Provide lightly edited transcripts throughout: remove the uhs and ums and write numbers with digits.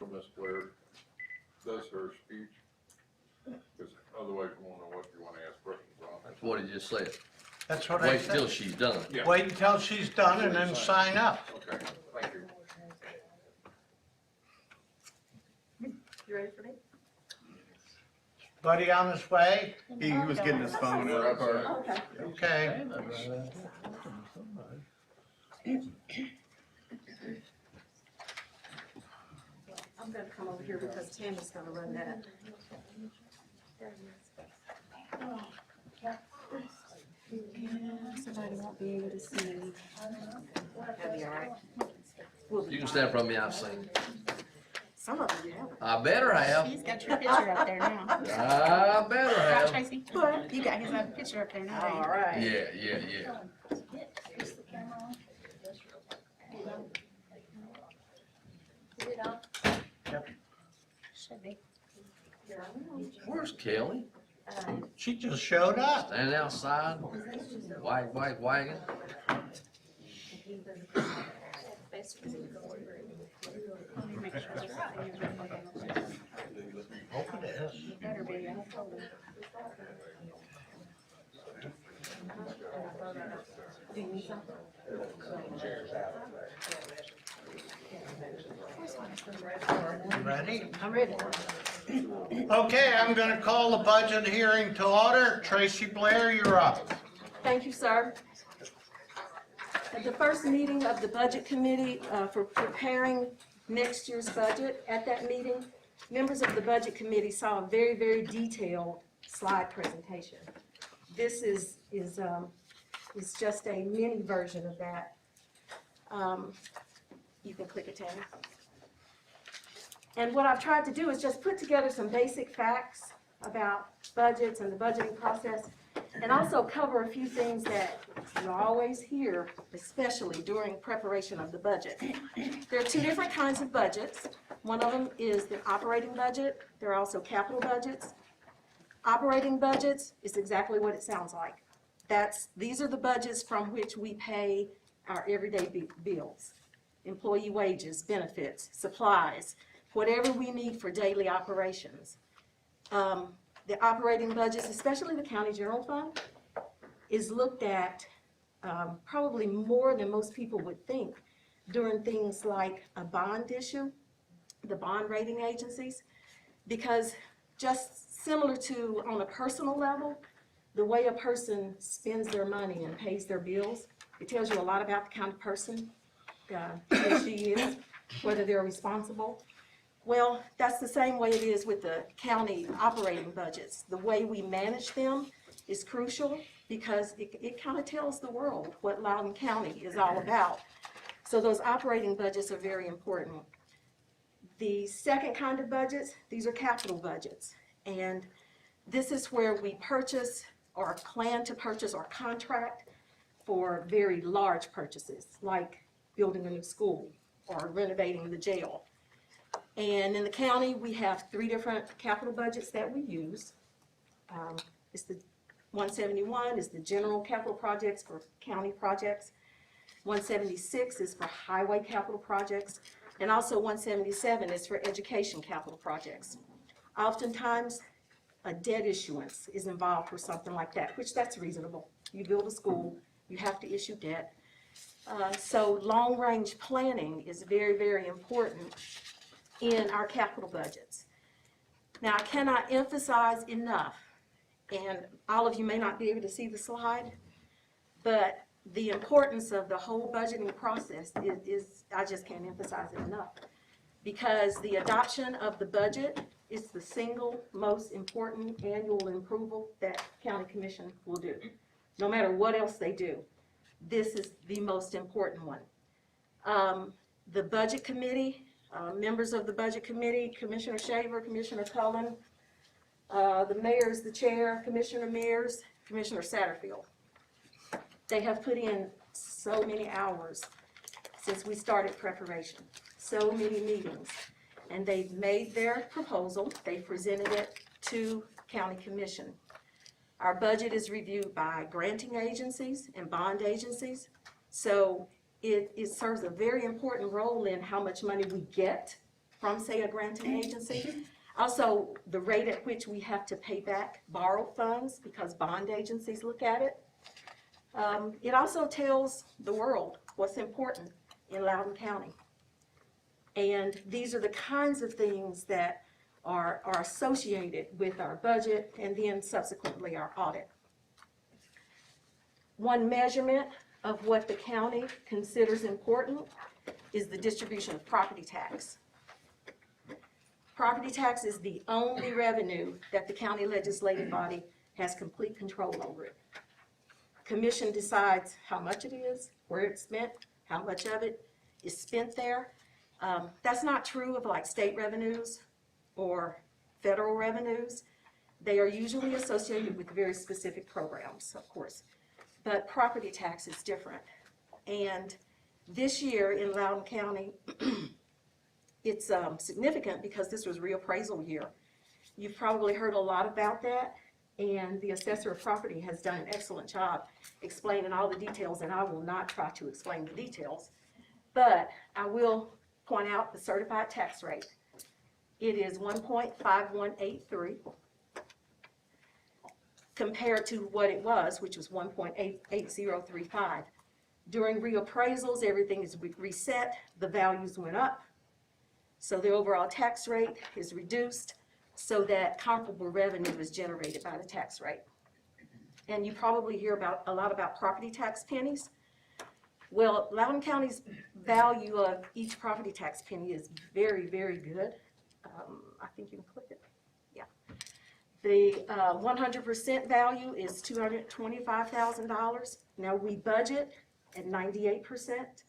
till Miss Blair does her speech, because otherwise we won't know what you want to ask questions on. That's what he just said. That's what I Wait till said. she's done. Yeah. Wait until she's done and then sign up. Okay, thank you. You ready for me? Buddy on his way? He was getting his phone out of the car. Okay. Okay. I'm gonna come over here because Tammy's gonna run that. Somebody won't be able to see. That'll be all right. We'll be You can fine. stand from me, I've seen. Some of them, yeah. I better have. He's got your picture up there now. I better Right, have. Tracy? You got his picture up there now. All right. Yeah. Should be. Where's Kelly? She just showed up. Standing outside, white wagon. Let me make sure there's nothing in there. Hope it is. Better be, I told him. Do you need something? You ready? I'm ready. Okay, I'm gonna call the budget hearing to order. Tracy Blair, you're up. Thank you, sir. At the first meeting of the Budget Committee for preparing next year's budget, at that meeting, members of the Budget Committee saw a very, very detailed slide presentation. This is just a mini version of that. You can click it, Tammy. And what I've tried to do is just put together some basic facts about budgets and the budgeting process, and also cover a few things that you always hear, especially during preparation of the budget. There are two different kinds of budgets. One of them is the operating budget. There are also capital budgets. Operating budgets is exactly what it sounds like. These are the budgets from which we pay our everyday bills, employee wages, benefits, supplies, whatever we need for daily operations. The operating budgets, especially the county general fund, is looked at probably more than most people would think during things like a bond issue, the bond rating agencies, because just similar to on a personal level, the way a person spends their money and pays their bills, it tells you a lot about the kind of person that she is, whether they're responsible. Well, that's the same way it is with the county operating budgets. The way we manage them is crucial because it kind of tells the world what Loudon County is all about. So those operating budgets are very important. The second kind of budgets, these are capital budgets. And this is where we purchase or plan to purchase or contract for very large purchases, like building a new school or renovating the jail. And in the county, we have three different capital budgets that we use. It's the 171 is the general capital projects for county projects. 176 is for highway capital projects. And also 177 is for education capital projects. Oftentimes, a debt issuance is involved for something like that, which that's reasonable. You build a school, you have to issue debt. So long-range planning is very, very important in our capital budgets. Now, I cannot emphasize enough, and all of you may not be able to see the slide, but the importance of the whole budgeting process is I just can't emphasize it enough. Because the adoption of the budget is the single most important annual approval that County Commission will do. No matter what else they do, this is the most important one. The Budget Committee, members of the Budget Committee, Commissioner Shaver, Commissioner Cullen, the Mayor is the chair, Commissioner Mears, Commissioner Satterfield. They have put in so many hours since we started preparation, so many meetings, and they've made their proposal. They presented it to County Commission. Our budget is reviewed by granting agencies and bond agencies, so it serves a very important role in how much money we get from, say, a granting agency. Also, the rate at which we have to pay back borrowed funds because bond agencies look at it. It also tells the world what's important in Loudon County. And these are the kinds of things that are associated with our budget and then subsequently our audit. One measurement of what the county considers important is the distribution of property tax. Property tax is the only revenue that the county legislative body has complete control over it. Commission decides how much it is, where it's spent, how much of it is spent there. That's not true of like state revenues or federal revenues. They are usually associated with very specific programs, of course. But property tax is different. And this year in Loudon County, it's significant because this was reappraisal year. You've probably heard a lot about that, and the assessor of property has done an excellent job explaining all the details, and I will not try to explain the details, but I will point out the certified tax rate. It is 1.5183 compared to what it was, which was 1.8035. During reappraisals, everything is reset, the values went up, so the overall tax rate is reduced so that comparable revenue is generated by the tax rate. And you probably hear a lot about property tax pennies. Well, Loudon County's value of each property tax penny is very, very good. I think you can click it. Yeah. The 100% value is $225,000. Now we budget at 98%.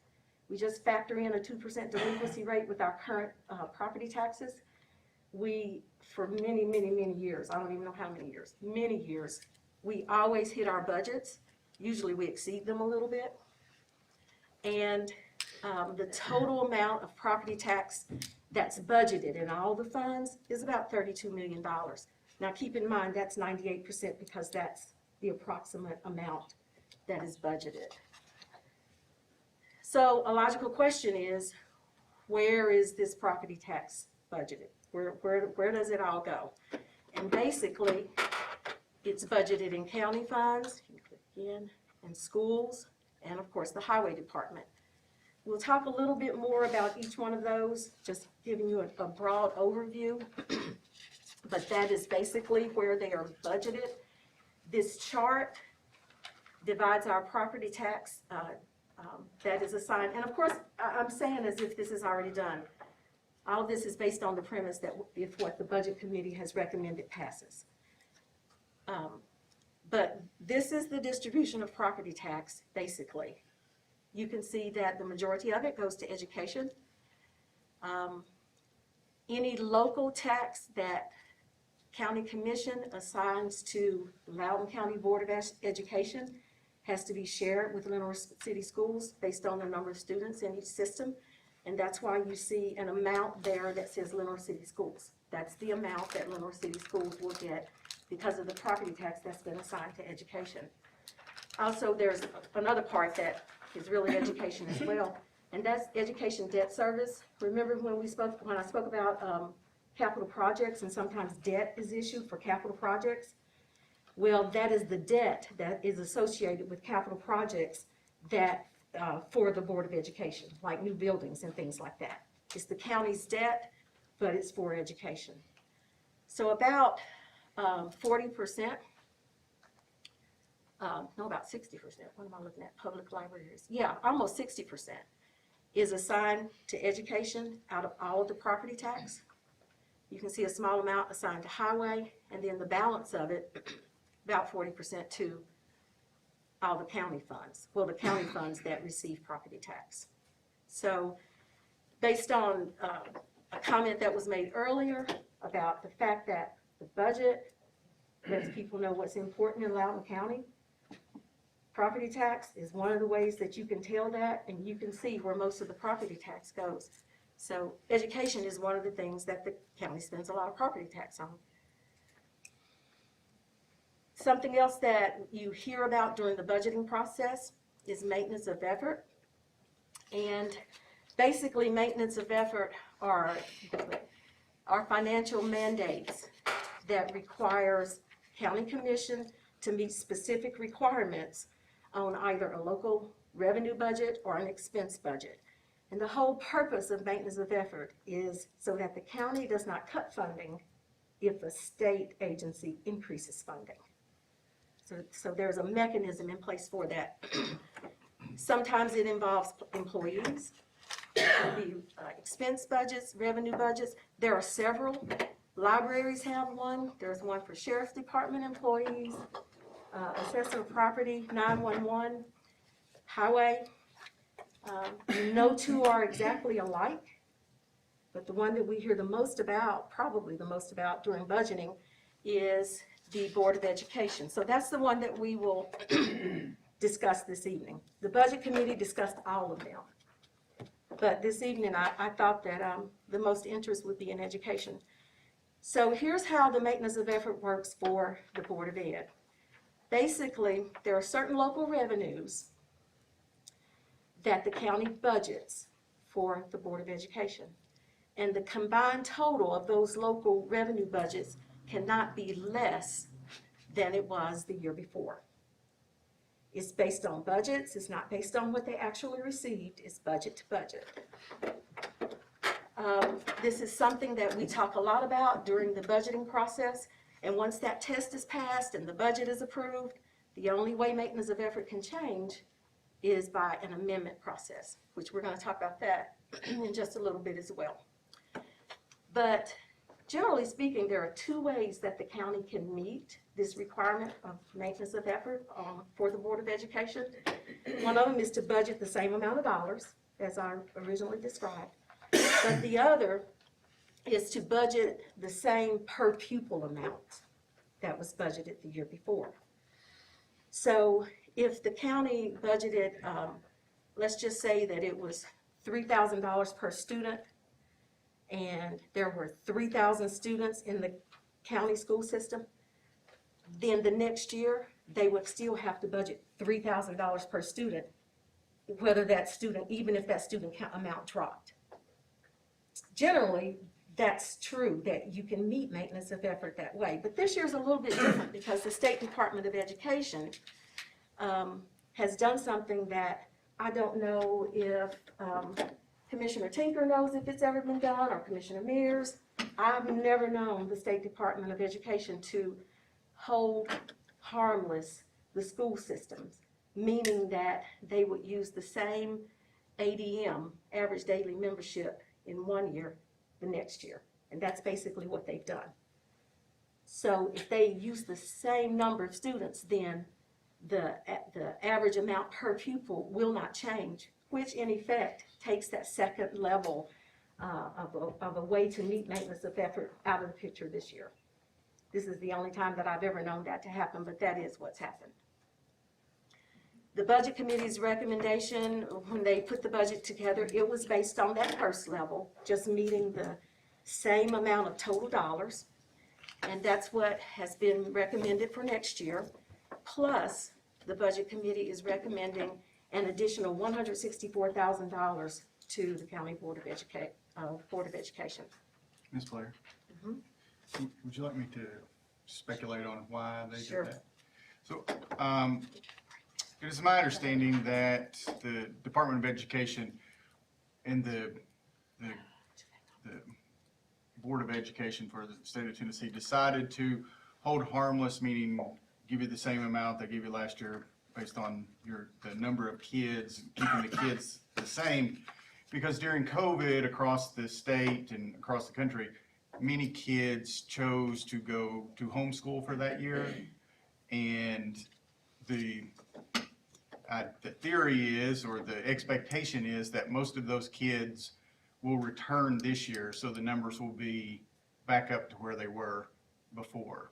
We just factor in a 2% delinquency rate with our current property taxes. We, for many, many, many years, I don't even know how many years, we always hit our budgets. Usually we exceed them a little bit. And the total amount of property tax that's budgeted in all the funds is about $32 million. Now keep in mind that's 98% because that's the approximate amount that is budgeted. So a logical question is, where is this property tax budgeted? Where does it all go? And basically, it's budgeted in county funds, you click in, and schools, and of course the highway department. We'll talk a little bit more about each one of those, just giving you a broad overview, but that is basically where they are budgeted. This chart divides our property tax that is assigned, and of course, I'm saying as if this is already done. All of this is based on the premise that if what the budget committee has recommended passes. But this is the distribution of property tax, basically. You can see that the majority of it goes to education. Any local tax that county commission assigns to Loudon County Board of Education has to be shared with Lenore City Schools based on the number of students in each system. And that's why you see an amount there that says Lenore City Schools. That's the amount that Lenore City Schools will get because of the property tax that's been assigned to education. Also, there's another part that is really education as well, and that's education debt service. Remember when I spoke about capital projects, and sometimes debt is issued for capital projects? Well, that is the debt that is associated with capital projects that for the Board of Education, like new buildings and things like that. It's the county's debt, but it's for education. So about 40%, no, about 60%, what am I looking at, public libraries? Yeah, almost 60% is assigned to education out of all of the property tax. You can see a small amount assigned to highway, and then the balance of it, about 40% to all the county funds. Well, the county funds that receive property tax. So based on a comment that was made earlier about the fact that the budget lets people know what's important in Loudon County, property tax is one of the ways that you can tell that, and you can see where most of the property tax goes. So education is one of the things that the county spends a lot of property tax on. Something else that you hear about during the budgeting process is maintenance of effort. And basically maintenance of effort are our financial mandates that requires county commission to meet specific requirements on either a local revenue budget or an expense budget. And the whole purpose of maintenance of effort is so that the county does not cut funding if a state agency increases funding. So there's a mechanism in place for that. Sometimes it involves employees, it could be expense budgets, revenue budgets. There are several. Libraries have one. There's one for sheriff's department employees, assessor of property, 911, highway. No two are exactly alike, but the one that we hear the most about, probably the most about during budgeting, is the Board of Education. So that's the one that we will discuss this evening. The Budget Committee discussed all of them. But this evening, I thought that the most interest would be in education. So here's how the maintenance of effort works for the Board of Ed. Basically, there are certain local revenues that the county budgets for the Board of Education. And the combined total of those local revenue budgets cannot be less than it was the year before. It's based on budgets. It's not based on what they actually received. It's budget to budget. This is something that we talk a lot about during the budgeting process. And once that test is passed and the budget is approved, the only way maintenance of effort can change is by an amendment process, which we're going to talk about that in just a little bit as well. But generally speaking, there are two ways that the county can meet this requirement of maintenance of effort for the Board of Education. One of them is to budget the same amount of dollars as I originally described, but the other is to budget the same per pupil amount that was budgeted the year before. So if the county budgeted, let's just say that it was $3,000 per student, and there were 3,000 students in the county school system, then the next year, they would still have to budget $3,000 per student, whether that student, even if that student amount dropped. Generally, that's true, that you can meet maintenance of effort that way. But this year's a little bit different because the State Department of Education has done something that I don't know if Commissioner Tinker knows if it's ever been done, or Commissioner Mears. I've never known the State Department of Education to hold harmless the school systems, meaning that they would use the same ADM, average daily membership, in one year the next year. And that's basically what they've done. So if they use the same number of students, then the average amount per pupil will not change, which in effect takes that second level of a way to meet maintenance of effort out of the picture this year. This is the only time that I've ever known that to happen, but that is what's happened. The Budget Committee's recommendation, when they put the budget together, it was based on that first level, just meeting the same amount of total dollars. And that's what has been recommended for next year. Plus, the Budget Committee is recommending an additional $164,000 to the County Board of Education. Ms. Blair, would you like me to speculate on why they Sure. did that? So, it is my understanding that the Department of Education and the Board of Education for the state of Tennessee decided to hold harmless, meaning give you the same amount they gave you last year based on the number of kids, keeping the kids the same, because during COVID across the state and across the country, many kids chose to go to homeschool for that year, and the theory is, or the expectation is, that most of those kids will return this year, so the numbers will be back up to where they were before.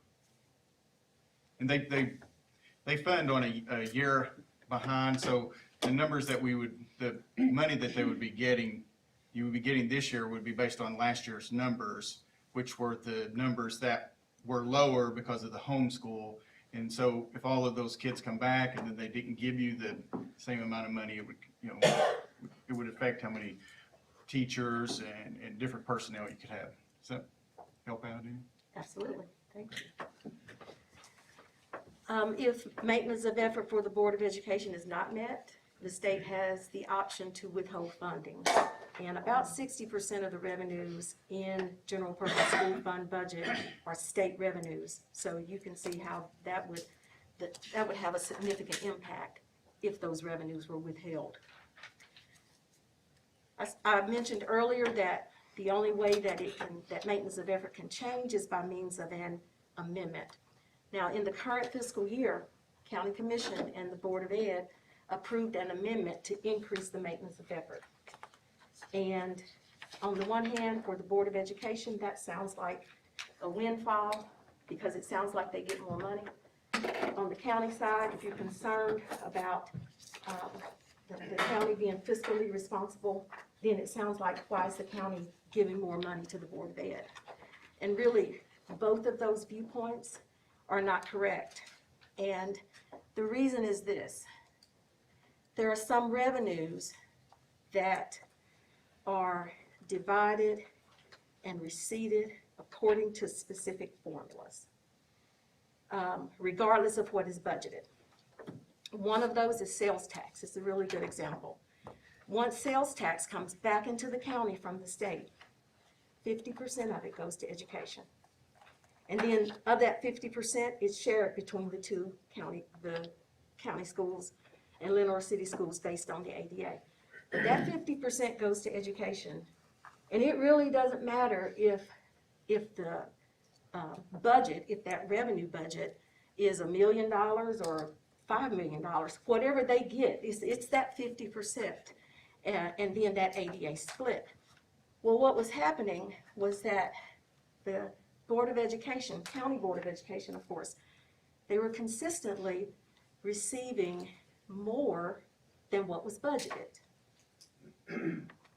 And they fund on a year behind, so the numbers that the money that they would be getting, you would be getting this year would be based on last year's numbers, which were the numbers that were lower because of the homeschool. And so if all of those kids come back and then they didn't give you the same amount of money, it would affect how many teachers and different personnel you could have. Does that help out any? Absolutely, thank you. If maintenance of effort for the Board of Education is not met, the state has the option to withhold funding. And about 60% of the revenues in general purpose school fund budget are state revenues. So you can see how that would have a significant impact if those revenues were withheld. I mentioned earlier that the only way that maintenance of effort can change is by means of an amendment. Now, in the current fiscal year, County Commission and the Board of Ed approved an amendment to increase the maintenance of effort. And on the one hand, for the Board of Education, that sounds like a windfall because it sounds like they get more money. On the county side, if you're concerned about the county being fiscally responsible, then it sounds like, why is the county giving more money to the Board of Ed? And really, both of those viewpoints are not correct. And the reason is this. There are some revenues that are divided and receipted according to specific formulas, regardless of what is budgeted. One of those is sales tax. It's a really good example. Once sales tax comes back into the county from the state, 50% of it goes to education. And then of that 50%, it's shared between the county schools and Lenore City schools based on the ADA. But that 50% goes to education. And it really doesn't matter if the budget, if that revenue budget is $1 million or $5 million, whatever they get, it's that 50%, and then that ADA split. Well, what was happening was that the Board of Education, County Board of Education, of course, they were consistently receiving more than what was budgeted.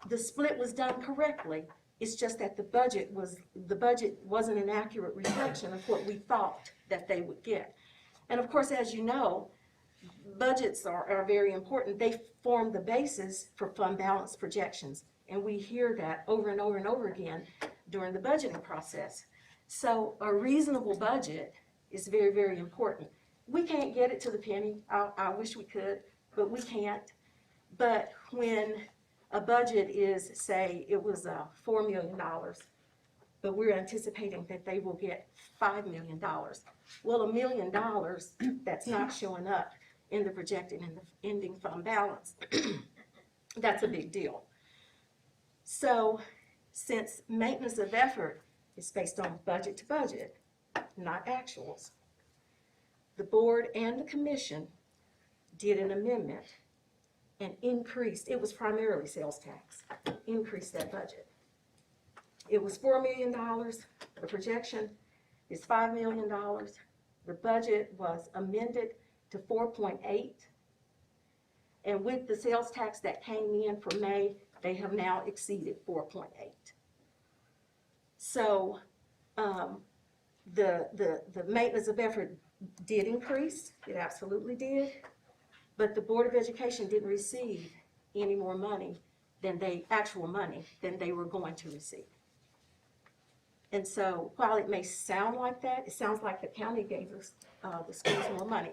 The split was done correctly. It's just that the budget wasn't an accurate reflection of what we thought that they would get. And of course, as you know, budgets are very important. They form the basis for fund balance projections. And we hear that over and over and over again during the budgeting process. So a reasonable budget is very, very important. We can't get it to the penny. I wish we could, but we can't. But when a budget is, say, it was $4 million, but we're anticipating that they will get $5 million. Well, $1 million, that's not showing up in the projected and the ending fund balance. That's a big deal. So since maintenance of effort is based on budget to budget, not actuals, the board and the commission did an amendment and increased, it was primarily sales tax, increased that budget. It was $4 million, the projection is $5 million. The budget was amended to 4.8, and with the sales tax that came in for May, they have now exceeded 4.8. So the maintenance of effort did increase, it absolutely did, but the Board of Education didn't receive any more money than actual money than they were going to receive. And so while it may sound like that, it sounds like the county gave us, the schools more money.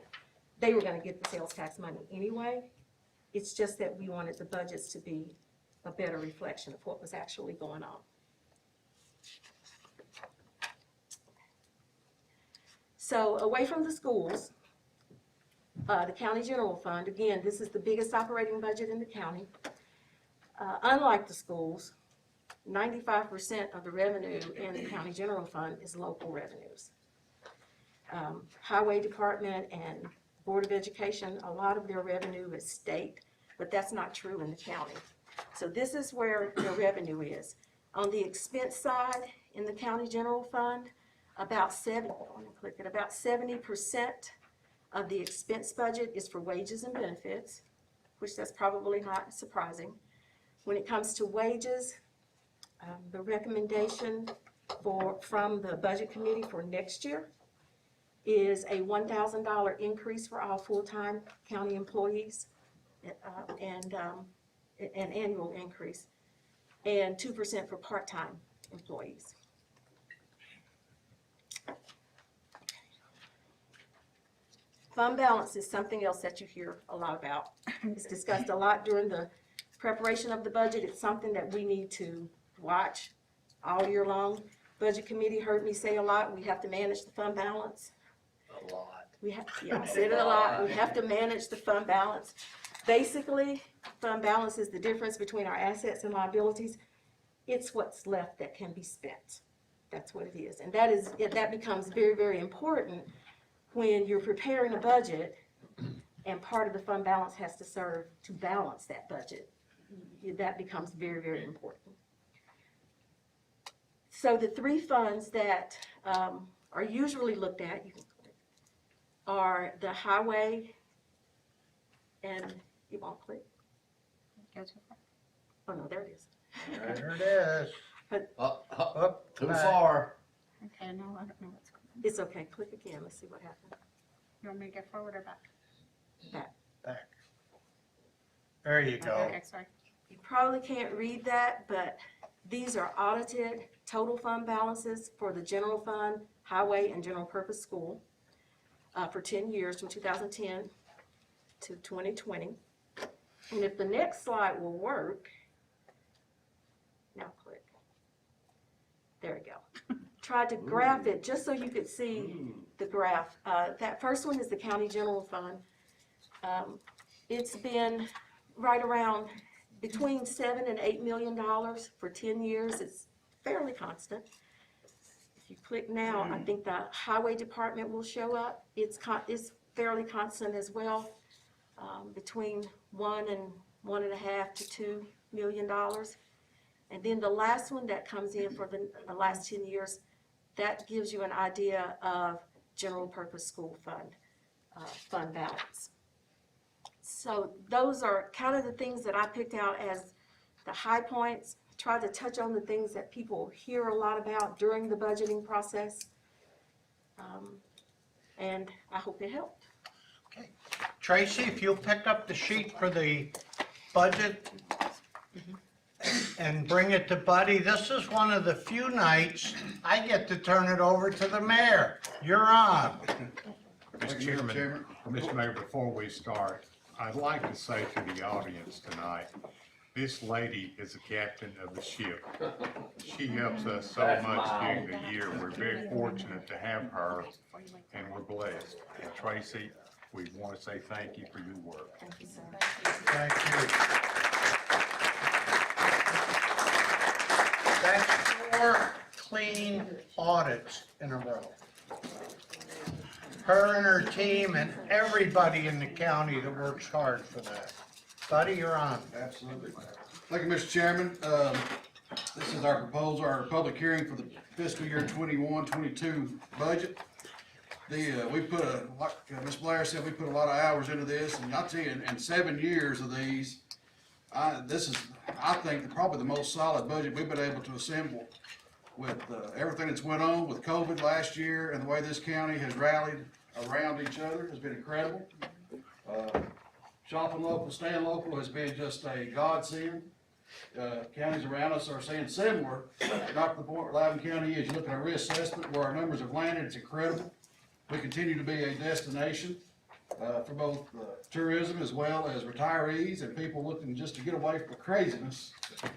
They were going to get the sales tax money anyway. It's just that we wanted the budgets to be a better reflection of what was actually going on. So away from the schools, the county general fund, again, this is the biggest operating budget in the county. Unlike the schools, 95% of the revenue in the county general fund is local revenues. Highway Department and Board of Education, a lot of their revenue is state, but that's not true in the county. So this is where the revenue is. On the expense side, in the county general fund, about 70% of the expense budget is for wages and benefits, which that's probably not surprising. When it comes to wages, the recommendation from the budget committee for next year is a $1,000 increase for all full-time county employees, and an annual increase. and 2% for part-time employees. Fund balance is something else that you hear a lot about. It's discussed a lot during the preparation of the budget. It's something that we need to watch all year long. Budget committee heard me say a lot, we have to manage the fund balance. A lot. We have, yeah, I said it a lot, we have to manage the fund balance. Basically, fund balance is the difference between our assets and liabilities. It's what's left that can be spent. That's what it is. And that becomes very, very important when you're preparing a budget and part of the fund balance has to serve to balance that budget. That becomes very, very important. So the three funds that are usually looked at, you can click, are the highway, and you won't click. Go too far. Oh no, there it is. There it is. Too far. Okay, no, I don't know what's going on. It's okay, click again, let's see what happens. You want me to go forward or back? Back. There you go. Okay, sorry. You probably can't read that, but these are audited total fund balances for the general fund, highway, and general purpose school for 10 years from 2010 to 2020. And if the next slide will work, now click. There we go. Tried to graph it just so you could see the graph. That first one is the county general fund. It's been right around between $7 and $8 million for 10 years. It's fairly constant. If you click now, I think the highway department will show up. It's fairly constant as well, between $1 and $1.5 to $2 million. And then the last one that comes in for the last 10 years, that gives you an idea of general purpose school fund balance. So those are kind of the things that I picked out as the high points. Tried to touch on the things that people hear a lot about during the budgeting process. And I hope it helped. Okay. Tracy, if you'll pick up the sheet for the budget and bring it to Buddy. This is one of the few nights I get to turn it over to the mayor. You're on. Mr. Mayor, before we start, I'd like to say to the audience tonight, this lady is the captain of the ship. She helps us so much during the year. We're very fortunate to have her, and we're blessed. And Tracy, we want to say thank you for your work. Thank you, sir. Thank you. That's 4 clean audits in a row. Her and her team and everybody in the county that works hard for that. Buddy, you're on. Absolutely. Thank you, Mr. Chairman. This is our proposal, our public hearing for the fiscal year 21-22 budget. We put like Ms. Blair said, we put a lot of hours into this, and I'll tell you, in 7 years of these, this is, I think, probably the most solid budget we've been able to assemble with everything that's went on with COVID last year, and the way this county has rallied around each other has been incredible. Shopping local, staying local has been just a godsend. Counties around us are saying similar, not to the point where Loudon County is. You look at our reassessment, where our numbers have landed, it's incredible. We continue to be a destination for both tourism as well as retirees and people looking just to get away from the craziness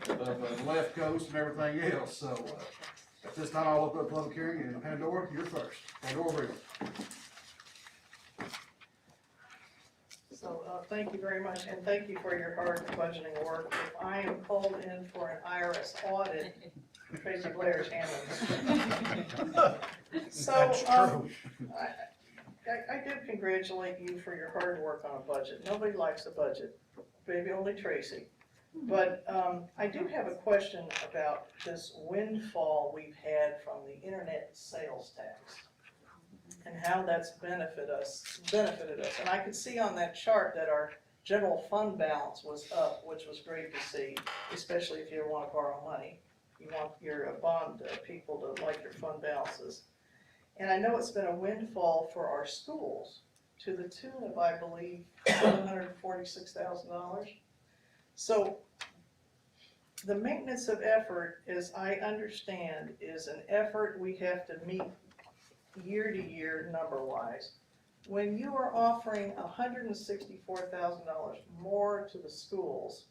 of the left coast and everything else. So at this time, I'll open up the public hearing, and Pandora, you're first. Pandora River. So, thank you very much, and thank you for your hard budgeting work. If I am called in for an IRS audit, Tracy Blair's handling it. So, That's true. I do congratulate you for your hard work on a budget. Nobody likes a budget, maybe only Tracy. But I do have a question about this windfall we've had from the internet sales tax and how that's benefited us. And I could see on that chart that our general fund balance was up, which was great to see, especially if you want to borrow money. You want your bond people to like your fund balances. And I know it's been a windfall for our schools to the tune of, I believe, $746,000. So the maintenance of effort, as I understand, is an effort we have to meet year to year, number-wise. When you are offering $164,000 more to the schools,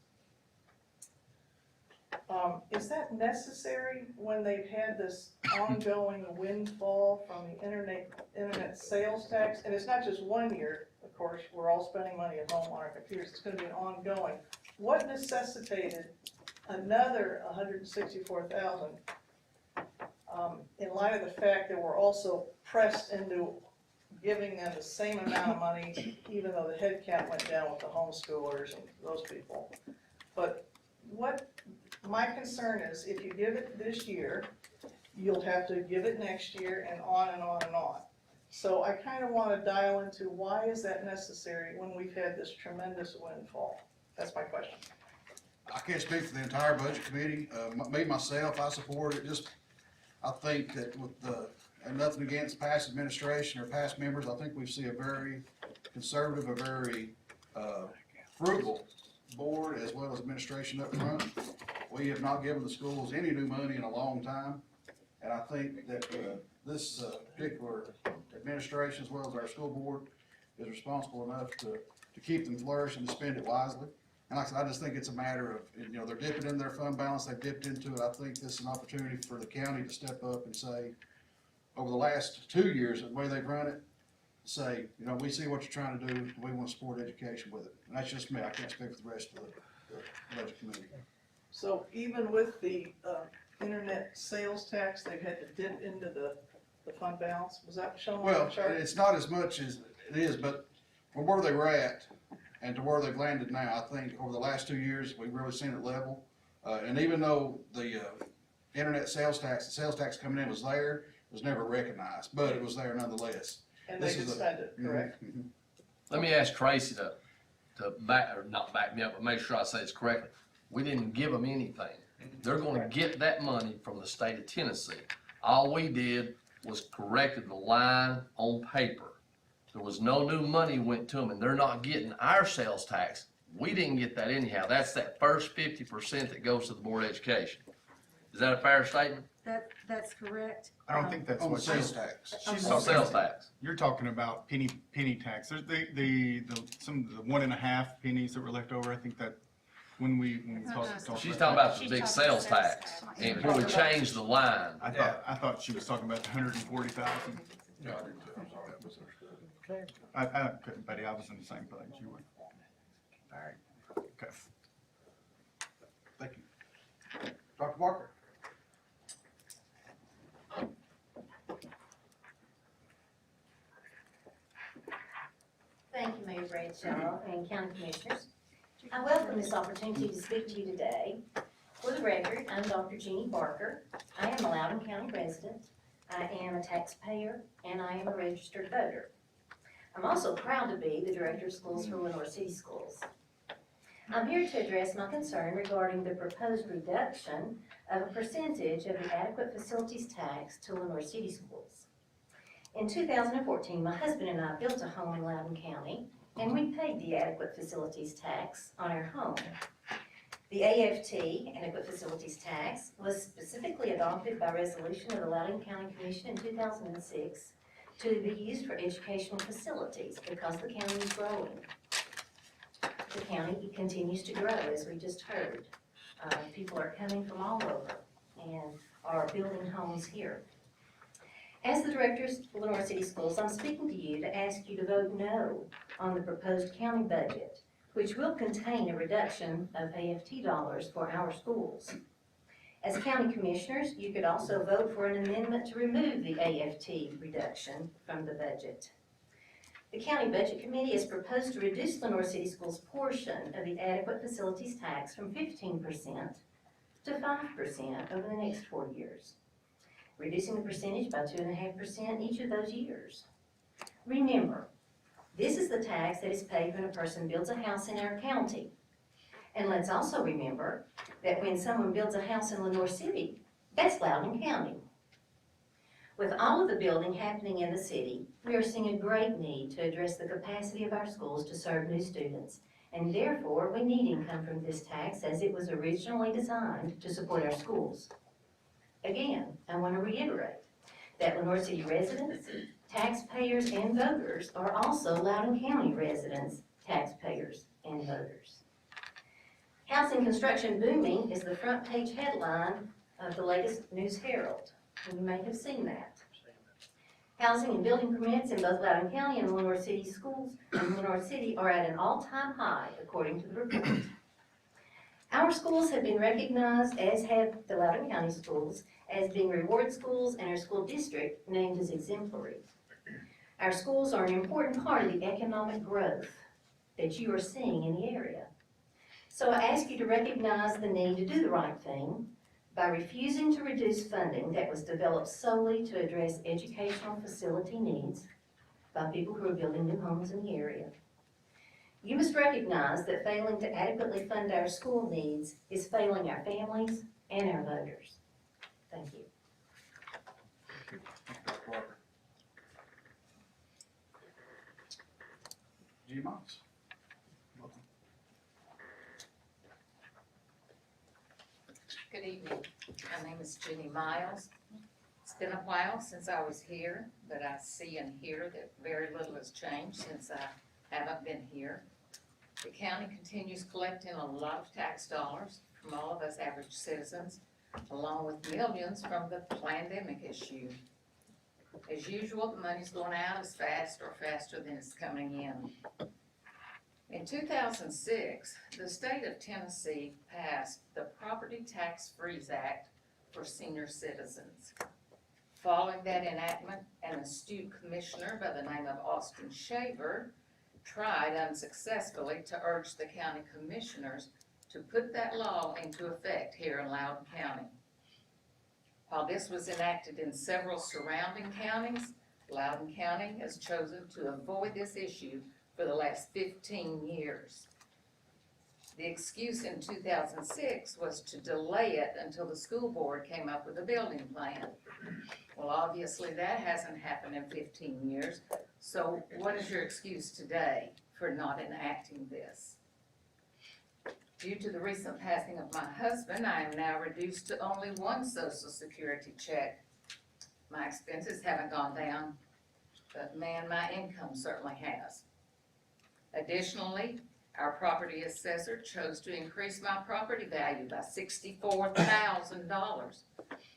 is that necessary when they've had this ongoing windfall from the internet sales tax? And it's not just 1 year, of course, we're all spending money at home on our computers, it's gonna be ongoing. What necessitated another $164,000 in light of the fact that we're also pressed into giving them the same amount of money, even though the head count went down with the homeschoolers and those people? But my concern is if you give it this year, you'll have to give it next year and on and on and on. So I kind of want to dial into why is that necessary when we've had this tremendous windfall? That's my question. I can't speak for the entire budget committee. Myself, I support it. I think that with and nothing against past administration or past members, I think we see a very conservative, a very frugal board as well as administration up front. We have not given the schools any new money in a long time. And I think that this particular administration as well as our school board is responsible enough to keep them flourishing and to spend it wisely. And like I said, I just think it's a matter of, they're dipping in their fund balance, they've dipped into it. I think this is an opportunity for the county to step up and say, over the last 2 years, the way they've run it, say, we see what you're trying to do, we want to support education with it. And that's just me, I can't speak for the rest of the budget committee. So even with the internet sales tax, they've had to dip into the fund balance? Was that shown on the Well, chart? it's not as much as it is, but from where they were at and to where they've landed now, I think over the last 2 years, we've really seen it level. And even though the internet sales tax coming in was there, it was never recognized, but it was there nonetheless. And they could spend it, correct? Mhm. Let me ask Tracy to not back me up, but make sure I say this correctly. We didn't give them anything. They're gonna get that money from the state of Tennessee. All we did was corrected the line on paper. There was no new money went to them, and they're not getting our sales tax. We didn't get that anyhow. That's that first 50% that goes to the Board of Education. Is that a fair statement? That's correct. I don't think that's On the what sales tax. she's On talking sales about. tax. You're talking about penny tax. There's some of the 1.5 pennies that were left over. I think that when we talked She's about talking about the She's big talking sales about tax. sales tax. And when we changed the line, I thought she was talking about the 140,000. Yeah, I did too. I'm sorry, I misunderstood. I couldn't, Betty, I was in the same page you were. All right. Okay. Thank you. Dr. Barker? Thank you, Mayor Bradshaw and County Commissioners. I welcome this opportunity to speak to you today. For the record, I'm Dr. Jeannie Barker. I am a Loudon County resident. I am a taxpayer, and I am a registered voter. I'm also proud to be the Director of Schools for Lenore City Schools. I'm here to address my concern regarding the proposed reduction of a percentage of the adequate facilities tax to Lenore City Schools. In 2014, my husband and I built a home in Loudon County, and we paid the adequate facilities tax on our home. The AFT, Adequate Facilities Tax, was specifically adopted by resolution of the Loudon County Commission in 2006 to be used for educational facilities because the county is growing. The county continues to grow, as we just heard. People are coming from all over and are building homes here. As the Director of Lenore City Schools, I'm speaking to you to ask you to vote no on the proposed county budget, which will contain a reduction of AFT dollars for our schools. As county commissioners, you could also vote for an amendment to remove the AFT reduction from the budget. The County Budget Committee has proposed to reduce Lenore City Schools' portion of the adequate facilities tax from 15% to 5% over the next 4 years, reducing the percentage by 2.5% each of those years. Remember, this is the tax that is paid when a person builds a house in our county. And let's also remember that when someone builds a house in Lenore City, that's Loudon County. With all of the building happening in the city, we are seeing a great need to address the capacity of our schools to serve new students and therefore we need income from this tax as it was originally designed to support our schools. Again, I want to reiterate that Lenore City residents, taxpayers, and voters are also Loudon County residents, taxpayers, and voters. Housing construction booming is the front page headline of the latest News Herald, and you may have seen that. Housing and building permits in both Loudon County and Lenore City schools and Lenore City are at an all-time high, according to the report. Our schools have been recognized, as have the Loudon County schools, as being reward schools, and our school district named as exemplary. Our schools are an important part of the economic growth that you are seeing in the area. So I ask you to recognize the need to do the right thing by refusing to reduce funding that was developed solely to address educational facility needs by people who are building new homes in the area. You must recognize that failing to adequately fund our school needs is failing our families and our voters. Thank you. Thank you, Dr. Walker. G. Miles. Welcome. Good evening. My name is Jenny Miles. It's been a while since I was here, but I see and hear that very little has changed since I haven't been here. The county continues collecting a lot of tax dollars from all of us average citizens, along with millions from the pandemic issue. As usual, the money's going out as fast or faster than it's coming in. In 2006, the state of Tennessee passed the Property Tax Freeze Act for senior citizens. Following that enactment, an astute commissioner by the name of Austin Shaver tried unsuccessfully to urge the county commissioners to put that law into effect here in Loudon County. While this was enacted in several surrounding counties, Loudon County has chosen to avoid this issue for the last 15 years. The excuse in 2006 was to delay it until the school board came up with a building plan. Well, obviously that hasn't happened in 15 years, so what is your excuse today for not enacting this? Due to the recent passing of my husband, I am now reduced to only one Social Security check. My expenses haven't gone down, but man, my income certainly has. Additionally, our property assessor chose to increase my property value by $64,000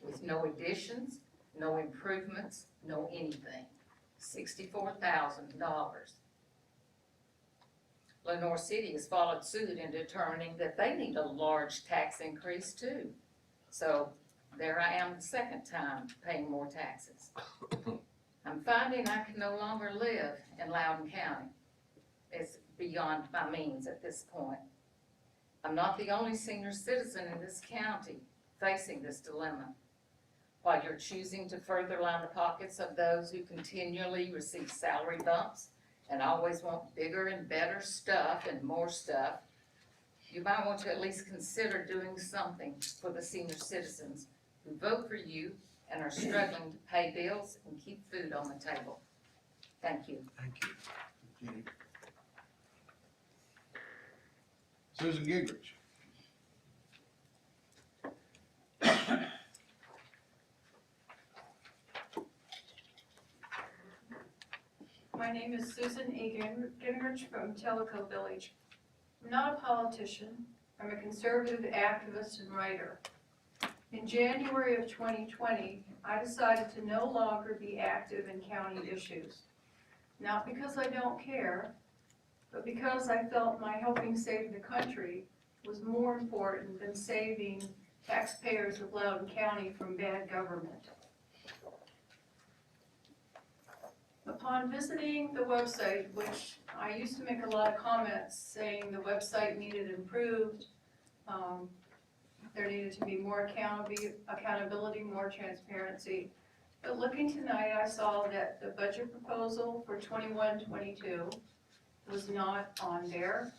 with no additions, no improvements, no anything. $64,000. Lenore City has followed suit in determining that they need a large tax increase too. So there I am the second time paying more taxes. I'm finding I can no longer live in Loudon County. It's beyond my means at this point. I'm not the only senior citizen in this county facing this dilemma. While you're choosing to further line the pockets of those who continually receive salary bumps and always want bigger and better stuff and more stuff, you might want to at least consider doing something for the senior citizens who vote for you and are struggling to pay bills and keep food on the table. Thank you. Thank you. Jenny. Susan Gingrich. My name is Susan E. Gingrich from Tellico Village. I'm not a politician. I'm a conservative activist and writer. In January of 2020, I decided to no longer be active in county issues. Not because I don't care, but because I felt my helping save the country was more important than saving taxpayers of Loudon County from bad government. Upon visiting the website, which I used to make a lot of comments saying the website needed improved, there needed to be more accountability, more transparency. But looking tonight, I saw that the budget proposal for 21-22 was not on there.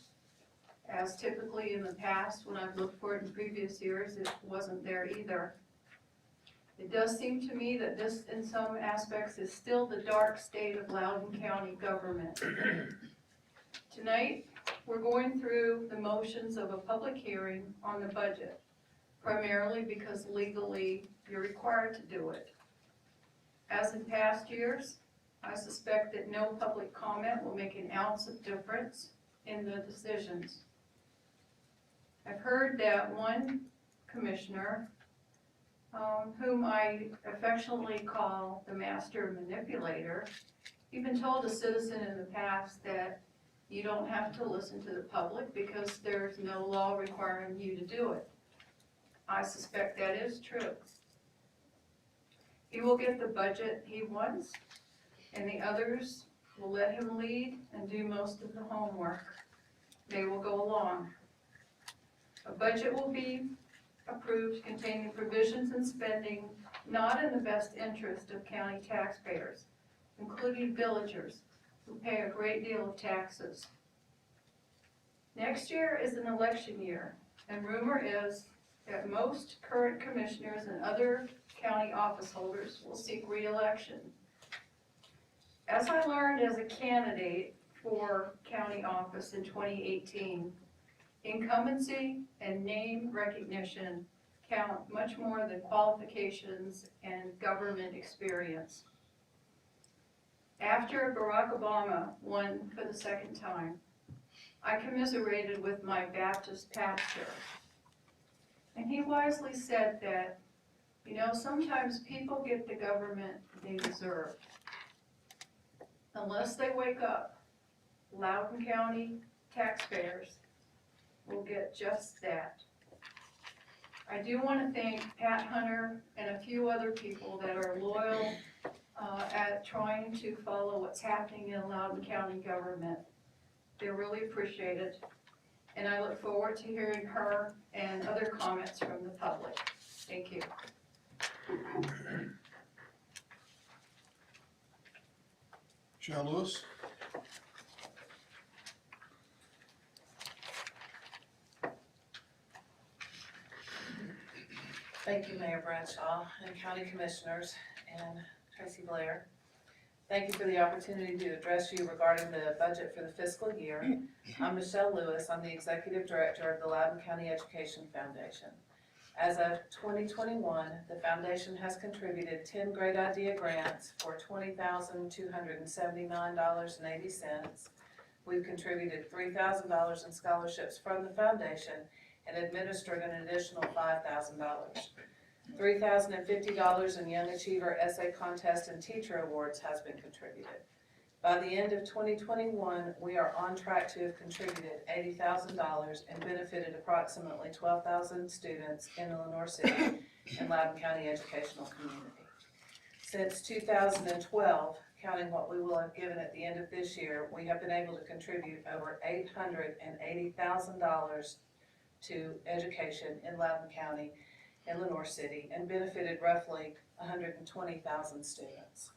As typically in the past, when I've looked for it in previous years, it wasn't there either. It does seem to me that this, in some aspects, is still the dark state of Loudon County government. Tonight, we're going through the motions of a public hearing on the budget, primarily because legally you're required to do it. As in past years, I suspect that no public comment will make an ounce of difference in the decisions. I've heard that one commissioner, whom I affectionately call the master manipulator, even told a citizen in the past that you don't have to listen to the public because there's no law requiring you to do it. I suspect that is true. He will get the budget he wants, and the others will let him lead and do most of the homework. They will go along. A budget will be approved containing provisions and spending not in the best interest of county taxpayers, including villagers who pay a great deal of taxes. Next year is an election year, and rumor is that most current commissioners and other county office holders will seek re-election. As I learned as a candidate for county office in 2018, incumbency and name recognition count much more than qualifications and government experience. After Barack Obama won for the second time, I commiserated with my Baptist pastor. And he wisely said that, you know, sometimes people get the government they deserve. Unless they wake up, Loudon County taxpayers will get just that. I do want to thank Pat Hunter and a few other people that are loyal at trying to follow what's happening in Loudon County government. They're really appreciated, and I look forward to hearing her and other comments from the public. Thank you. Michelle Lewis? Thank you, Mayor Bradshaw and County Commissioners and Tracy Blair. Thank you for the opportunity to address you regarding the budget for the fiscal year. I'm Michelle Lewis. I'm the Executive Director of the Loudon County Education Foundation. As of 2021, the foundation has contributed 10 Great Idea grants for $20,279.80. We've contributed $3,000 in scholarships from the foundation and administered an additional $5,000. $3,050 in Young Achiever Essay Contest and Teacher Awards has been contributed. By the end of 2021, we are on track to have contributed $80,000 and benefited approximately 12,000 students in the Lenoir City and Loudon County educational community. Since 2012, counting what we will have given at the end of this year, we have been able to contribute over $880,000 to education in Loudon County and Lenoir City and benefited roughly 120,000 students.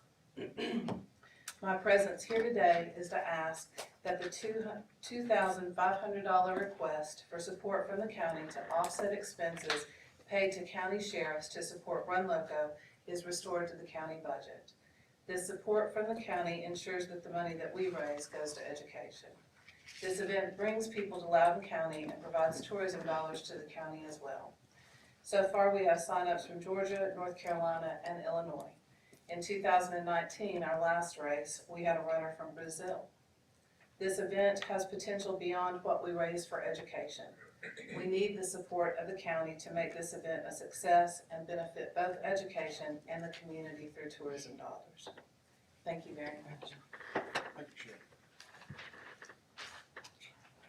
My presence here today is to ask that the $2,500 request for support from the county to offset expenses paid to county sheriffs to support Run Loco is restored to the county budget. This support from the county ensures that the money that we raise goes to education. This event brings people to Loudon County and provides tourism dollars to the county as well. So far, we have signups from Georgia, North Carolina, and Illinois. In 2019, our last race, we had a runner from Brazil. This event has potential beyond what we raise for education. We need the support of the county to make this event a success and benefit both education and the community through tourism dollars. Thank you very much. Thank you, Sheriff.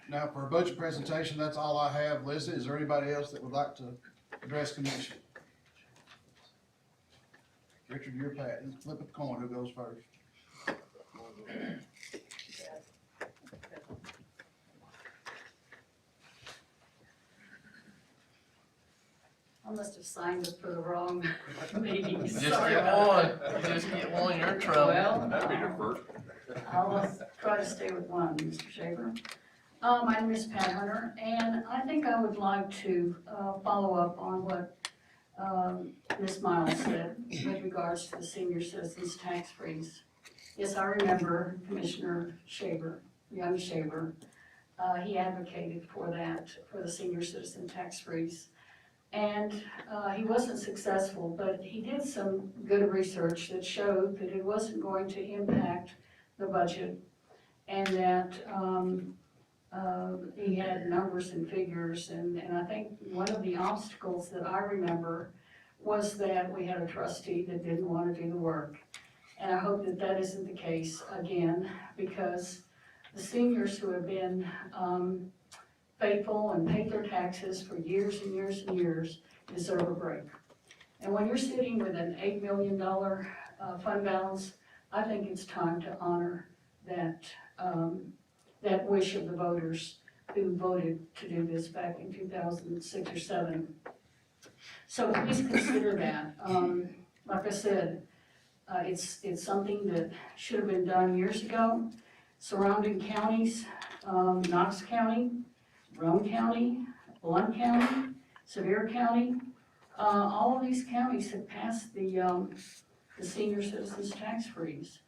Now, for a budget presentation, that's all I have listed. Is there anybody else that would like to address commission? Richard, you're Pat. Flip a coin. Who goes first? I must have signed up for the wrong meeting. You just Sorry get about one, that. you just get one, you're in trouble. Well, That'd be the first one. I'll try to stay with one, Mr. Shaver. My name is Pat Hunter, and I think I would like to follow up on what Ms. Miles said with regards to the senior citizens tax freeze. Yes, I remember Commissioner Shaver, young Shaver, he advocated for that, for the senior citizen tax freeze. And he wasn't successful, but he did some good research that showed that it wasn't going to impact the budget, and that he had numbers and figures, and I think one of the obstacles that I remember was that we had a trustee that didn't want to do the work. And I hope that that isn't the case again, because the seniors who have been faithful and paid their taxes for years and years and years deserve a break. And when you're sitting with an $8 million fund balance, I think it's time to honor that, that wish of the voters who voted to do this back in 2006 or 7. So please consider that. Like I said, it's something that should have been done years ago. Surrounding counties, Knox County, Roane County, Blount County, Sevier County, all of these counties have passed the senior citizens tax freeze.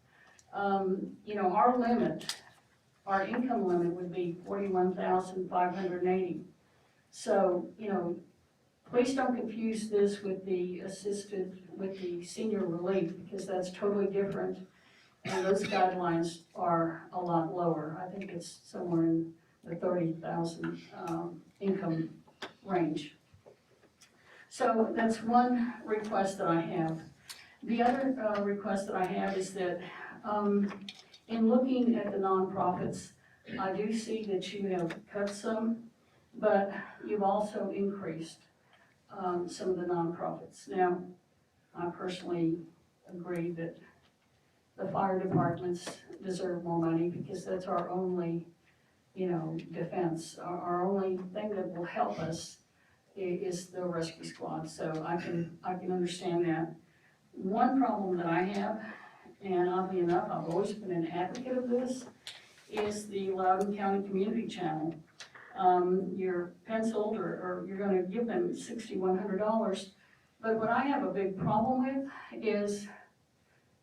You know, our limit, our income limit would be $41,580. So, you know, please don't confuse this with the senior relief, because that's totally different. And those guidelines are a lot lower. I think it's somewhere in the 30,000 income range. So that's one request that I have. The other request that I have is that in looking at the nonprofits, I do see that you have cut some, but you've also increased some of the nonprofits. Now, I personally agree that the fire departments deserve more money, because that's our only, you know, defense. Our only thing that will help us is the rescue squad, so I can understand that. One problem that I have, and oddly enough, I've always been an advocate of this, is the Loudon County Community Channel. You're penciled, or you're gonna give them $6,100, but what I have a big problem with is,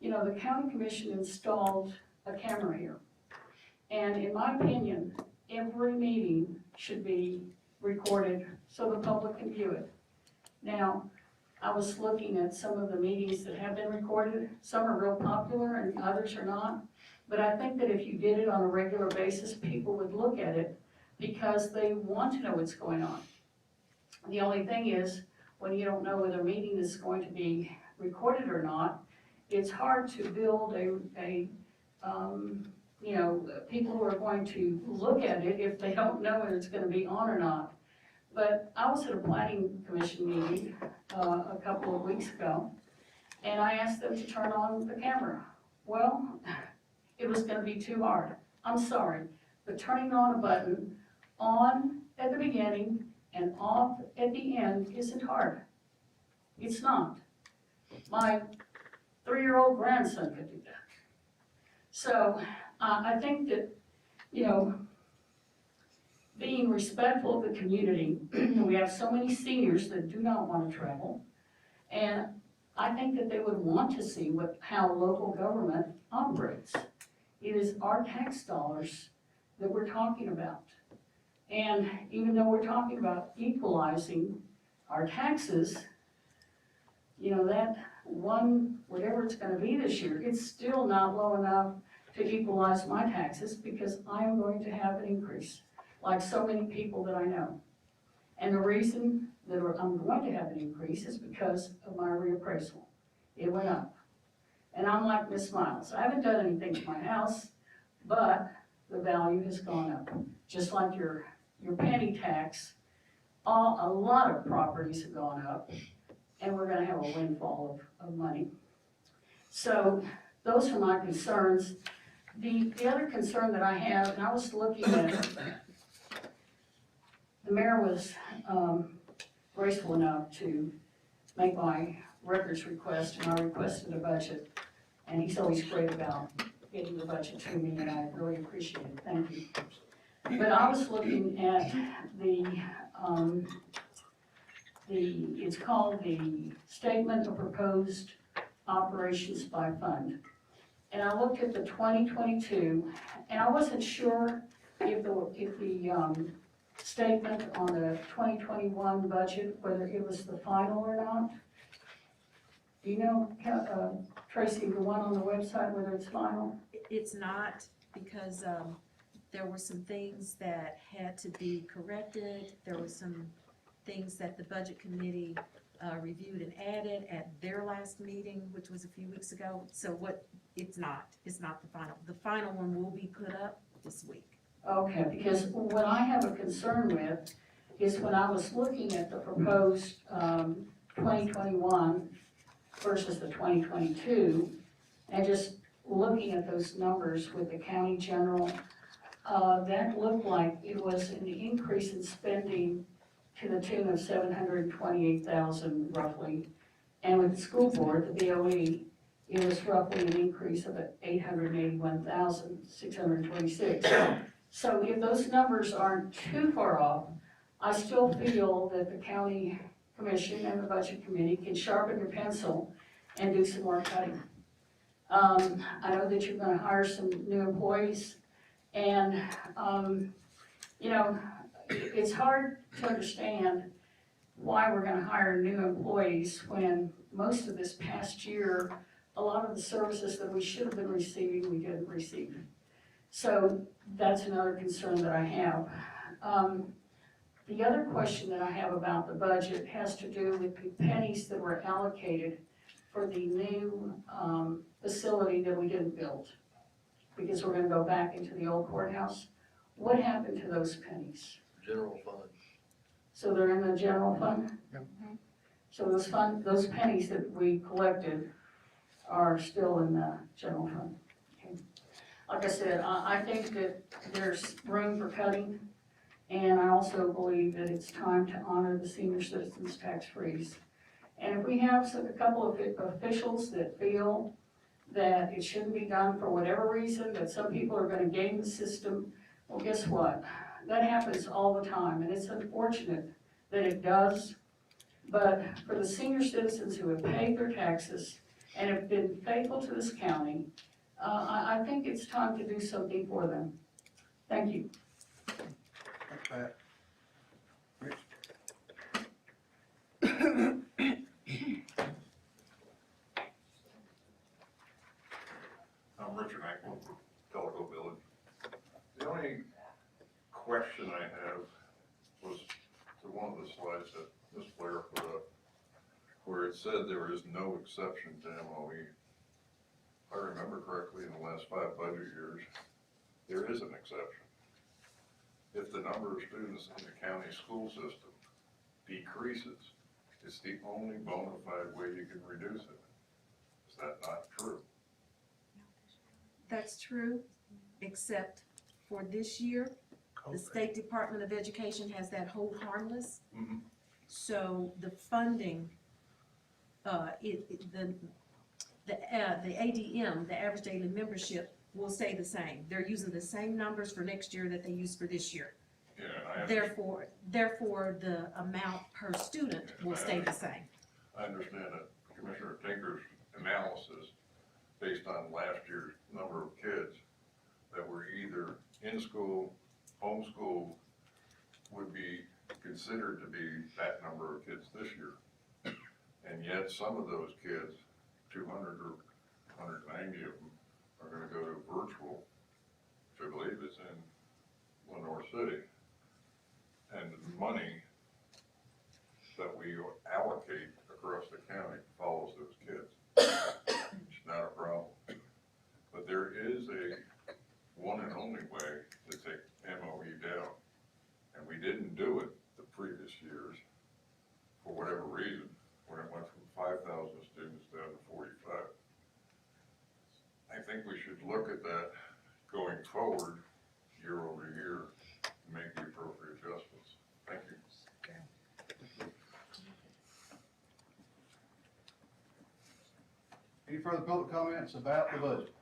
you know, the county commission installed a camera here. And in my opinion, every meeting should be recorded so the public can view it. Now, I was looking at some of the meetings that have been recorded. Some are real popular and others are not. But I think that if you did it on a regular basis, people would look at it because they want to know what's going on. The only thing is, when you don't know whether a meeting is going to be recorded or not, it's hard to build you know, people who are going to look at it if they don't know whether it's going to be on or not. But I was at a planning commission meeting a couple of weeks ago, and I asked them to turn on the camera. Well, it was going to be too hard. I'm sorry, but turning on a button on at the beginning and off at the end isn't hard. It's not. My 3-year-old grandson could do that. So I think that, you know, being respectful of the community, we have so many seniors that do not want to travel, and I think that they would want to see how local government operates. It is our tax dollars that we're talking about. And even though we're talking about equalizing our taxes, you know, that one, whatever it's gonna be this year, it's still not low enough to equalize my taxes, because I am going to have an increase, like so many people that I know. And the reason that I'm going to have an increase is because of my reappraisal. It went up. And I'm like Miss Miles, I haven't done anything to my house, but the value has gone up. Just like your penny tax, a lot of properties have gone up, and we're gonna have a windfall of money. So those are my concerns. The other concern that I have, and I was looking at, the mayor was graceful enough to make my records request, and I requested a budget, and he's always great about getting the budget to me, and I really appreciate it, thank you. But I was looking at it's called the Statement of Proposed Operations by Fund. And I looked at the 2022, and I wasn't sure if the statement on the 2021 budget, whether it was the final or not? Do you know, Tracy, the one on the website, whether it's final? It's not, because, there were some things that had to be corrected. There were some things that the budget committee, reviewed and added at their last meeting, which was a few weeks ago. So it's not the final. The final one will be put up this week. Okay, because what I have a concern with is when I was looking at the proposed 2021 versus the 2022, and just looking at those numbers with the county general, that looked like it was an increase in spending to the tune of $728,000 roughly. And with the school board, the BOE, it was roughly an increase of $881,626. So if those numbers aren't too far off, I still feel that the county commission and the budget committee can sharpen your pencil and do some more cutting. I know that you're gonna hire some new employees, and, you know, it's hard to understand why we're gonna hire new employees when most of this past year, a lot of the services that we should have been receiving, we didn't receive. So that's another concern that I have. The other question that I have about the budget has to do with the pennies that were allocated for the new facility that we didn't build, because we're gonna go back into the old courthouse. What happened to those pennies? General fund. So they're in the general fund? Yep. So those pennies that we collected are still in the general fund? Okay. Like I said, I think that there's room for cutting, and I also believe that it's time to honor the senior citizens tax freeze. And if we have a couple of officials that feel that it shouldn't be done for whatever reason, that some people are gonna game the system, well, guess what? That happens all the time, and it's unfortunate that it does. But for the senior citizens who have paid their taxes and have been faithful to this county, I think it's time to do something for them. Thank you. Thanks, Pat. Rich? I'm Richard Ackman, Telco Village. The only question I have was to one of the slides that Ms. Blair put up, where it said there is no exception to MOE. If I remember correctly, in the last 5 budget years, there is an exception. If the number of students in the county school system decreases, it's the only bona fide way you can reduce it. Is that not true? That's true, except for this year, the State Department of Education has that hold harmless. Mm-hmm. So the funding, the ADM, the average daily membership, will stay the same. They're using the same numbers for next year that they used for this year. Yeah, and I understand. Therefore, the amount per student will stay the same. I understand that Commissioner Tinker's analysis, based on last year's number of kids that were either in school, homeschooled, would be considered to be that number of kids this year. And yet some of those kids, 200 or 190 of them, are gonna go to virtual, which I believe is in Lenore City. And the money that we allocate across the county follows those kids. It's not a problem. But there is a one and only way to take MOE down. And we didn't do it the previous years for whatever reason, when it went from 5,000 students down to 45. I think we should look at that going forward, year over year, and make the appropriate adjustments. Thank you. Any further public comments about the budget?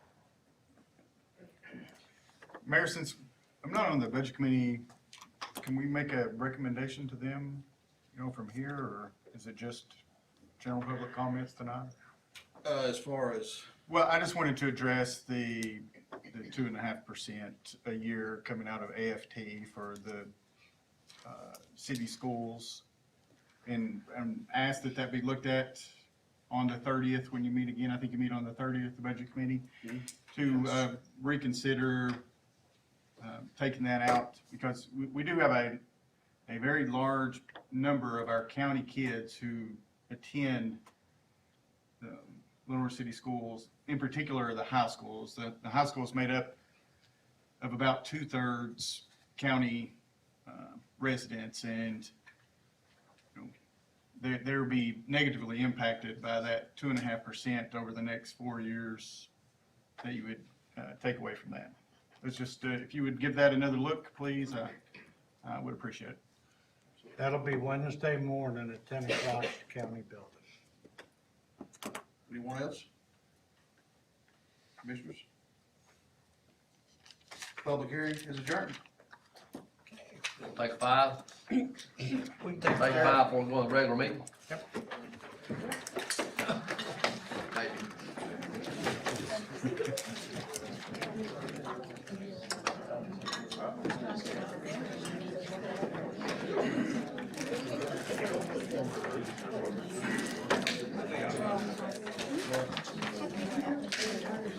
Mayor, since I'm not on the budget committee, can we make a recommendation to them, you know, from here, or is it just general public comments tonight? As far as, Well, I just wanted to address the the 2.5% a year coming out of AFT for the city schools. And ask that that be looked at on the 30th when you meet again. I think you meet on the 30th, the budget committee, to reconsider taking that out, because we do have a very large number of our county kids who attend the Little River City schools, in particular the high schools. The high school is made up of about 2/3 county residents, and they'll be negatively impacted by that 2.5% over the next 4 years that you would take away from that. It's just, if you would give that another look, please, I would appreciate it. That'll be Wednesday morning at 10 o'clock, county building. Anyone else? Commissioners? Public hearing is adjourned. Take 5. We can take Take 5 before we go to the regular meeting. Yep.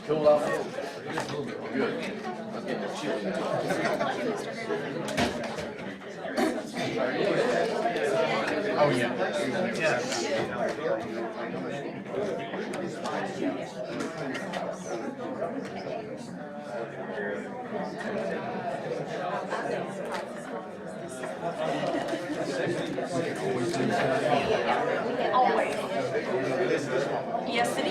Cool off here. Just a little bit. We're good. Let's get the chili now. Oh, yeah. Always. Yes, it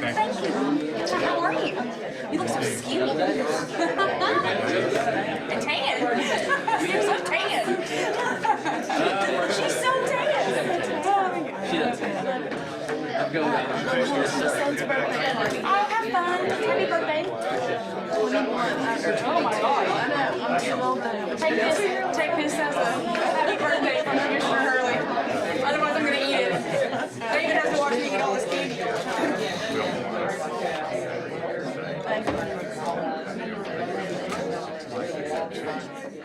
Thank you. How are you? You look so skinny. And tan. You're so tan. She's so tan. She does. I'm going Oh, have fun. Happy birthday. Oh my God. Take this as a happy birthday from Commissioner Hurley. Otherwise I'm gonna eat it. David has to watch me eat all this candy. Thank you.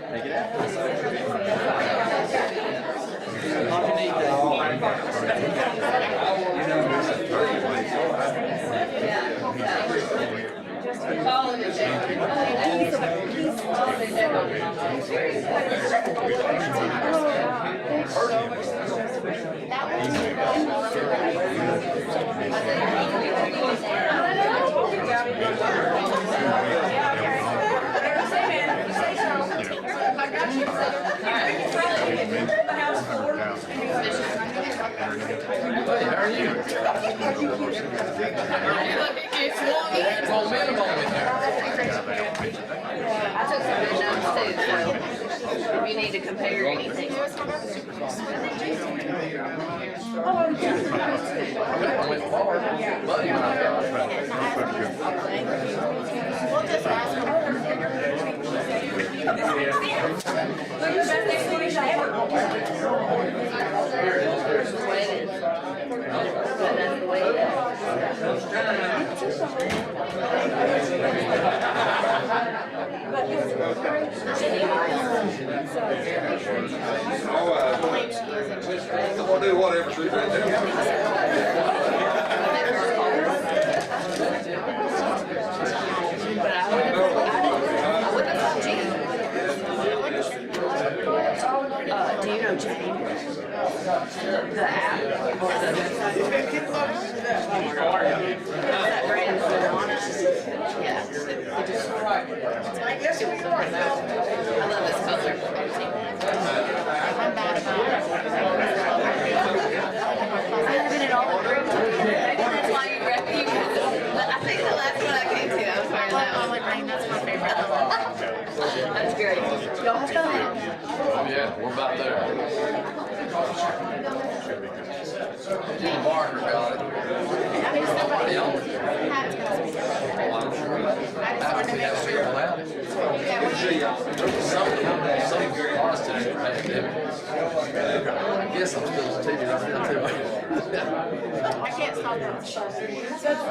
Take it out. Hey, how are you? It's momentum on in there. I took some good notes too, so if you need to compare anything. I went far, but you know, I'm gonna do whatever she says. Do you know James? The app or the that brand honest? Yeah. I guess we are. I love this color. I'm bad about it. I have it in all the groups. That's why you recommend it. I think the last one I came to, I was wearing that one. That's my favorite. That's great. Y'all have fun. oh yeah, we're about there. Barker got it. I mean, somebody Yeah. had to speak up. Well, I'm sure. I just wanted to make That's sure. allowed. Yeah, Some positive pandemic. I guess I'm still on TV right now too. I can't stop that.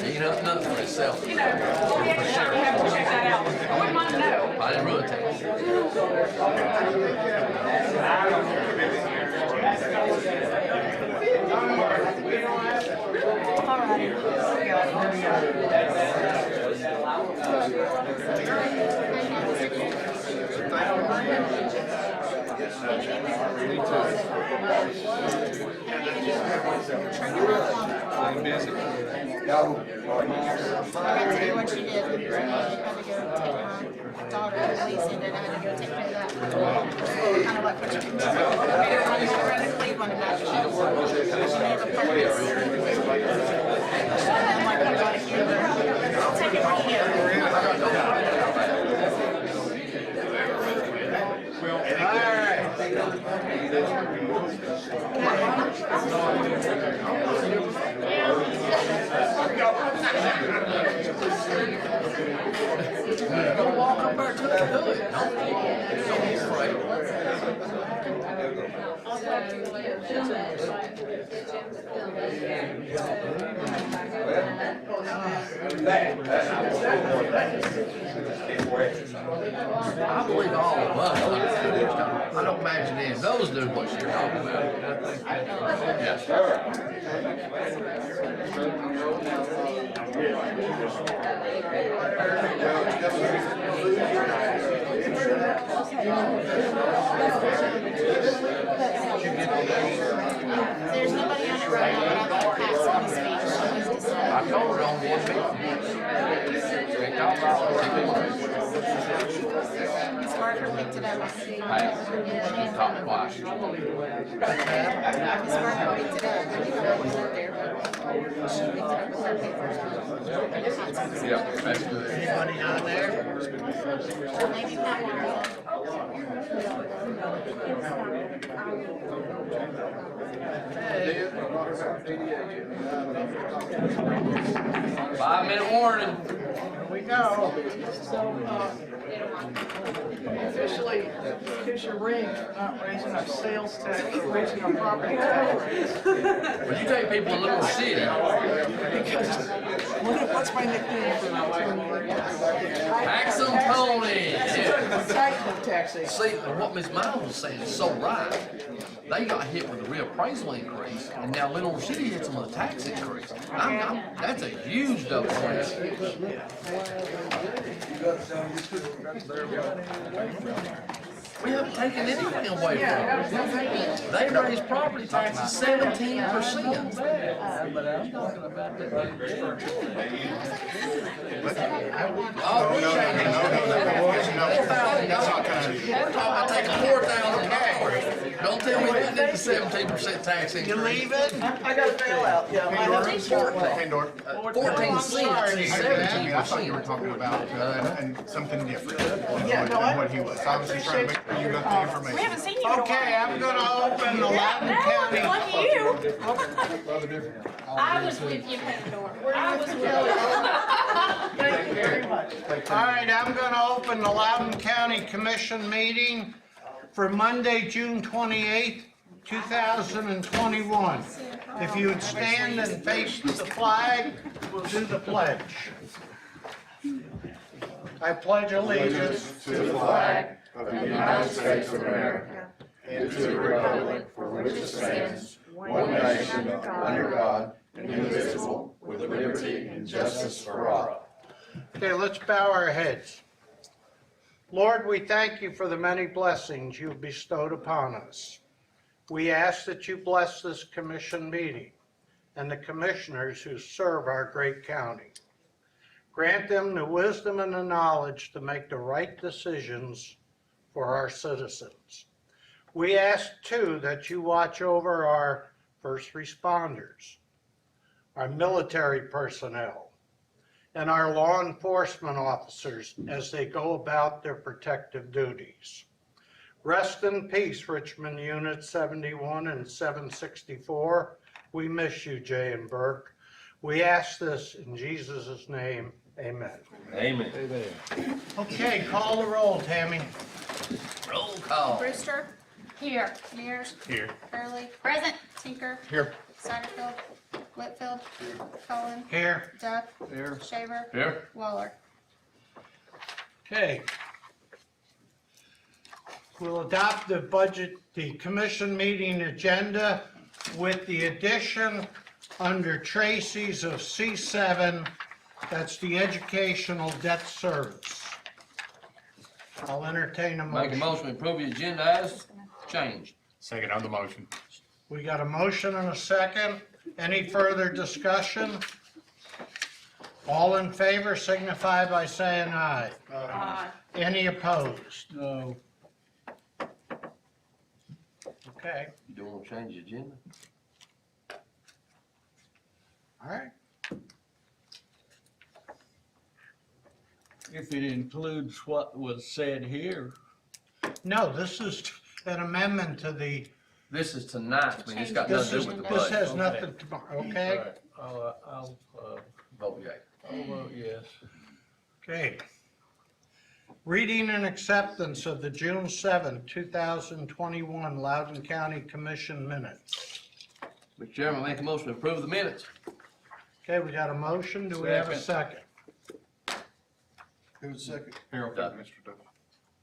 He knows nothing for himself. You know, well, we actually have to check that out. I wouldn't mind to know. I didn't really take it. I got to do what you did. I had to go take my daughter to the police and then I had to go take care of that. Kind of like what you did. I ran to Cleveland about it. She never purposed. I'm like, I got to hear her. I'll take it from here. Don't walk up there to the hood. Don't be afraid. I believe all of us. I don't imagine any of those do what you're talking about. Yes. There's nobody on it right now, but I'm going to pass on the speech. I told her on one meeting. They talk about Ms. Barker picked it up. hey, talk twice. Ms. Barker picked it up. I knew I wasn't there, but she picked it up with her papers. Yeah, that's good. Anybody on there? Maybe Pat Marlowe. 5-minute warning. Here we go. Officially, Kisha Ring not raising our sales tax, raising our property tax rates. When you take people in Little City, What's my nickname for tax them Tony. Yeah. taxing? See, what Ms. Miles was saying is so right. They got hit with a reappraisal increase, and now Little City hits them with a tax increase. That's a huge double whammy. We haven't taken anything away from them. They raised property taxes 17%. But I'm talking about that. Oh, we changed it. We're talking about taking $4,000. Don't tell me we didn't get the 17% tax increase. You leaving? I got a bailout, yeah. My husband's short. 14 cents is I thought you 17%. were talking about and something different Yeah, no, than what he was. I was just trying to make sure you got the information. We haven't seen you in a while. Okay, I'm gonna open the Loudon County. Lucky you. I was with you, Pandora. I was with you. Thank you very much. All right, I'm gonna open the Loudon County Commission meeting for Monday, June 28th, 2021. If you would stand and face the flag, we'll do the pledge. I pledge allegiance To the flag of the United States of America and to the republic for which it stands, one nation, under God, indivisible, with liberty and justice for all. Okay, let's bow our heads. Lord, we thank you for the many blessings you've bestowed upon us. We ask that you bless this commission meeting and the commissioners who serve our great county. Grant them the wisdom and the knowledge to make the right decisions for our citizens. We ask too that you watch over our first responders, our military personnel, and our law enforcement officers as they go about their protective duties. Rest in peace, Richmond Unit 71 and 764. We miss you, Jay and Burke. We ask this in Jesus' name, amen. Amen. Okay, call the roll, Tammy. Roll call. Brewster. Here. Mears. Here. Hurley. Present. Tinker. Here. Satterfield. Whitfield. Cullen. Here. Duff. Here. Shaver. Here. Waller. Okay. We'll adopt the commission meeting agenda with the addition under Tracy's of C7, that's the educational debt service. I'll entertain a Make a motion. motion to approve the agenda as changed. Second on the motion. We got a motion and a second. Any further discussion? All in favor signify by saying aye. Any opposed? No. Okay, You don't want to change the agenda? all right. If it includes what was said here. No, this is an amendment to the, This is tonight, I mean, it's got this nothing is, to do with the this budget. has nothing to, okay? Right. I'll Vote yea. vote yes. Okay. Reading and acceptance of the June 7, 2021 Loudon County Commission minutes. Mr. Chairman, make a motion to approve the minutes. Okay, we got a motion. Do we have a second? Who's second? Harold, Duff. Mr. Duff.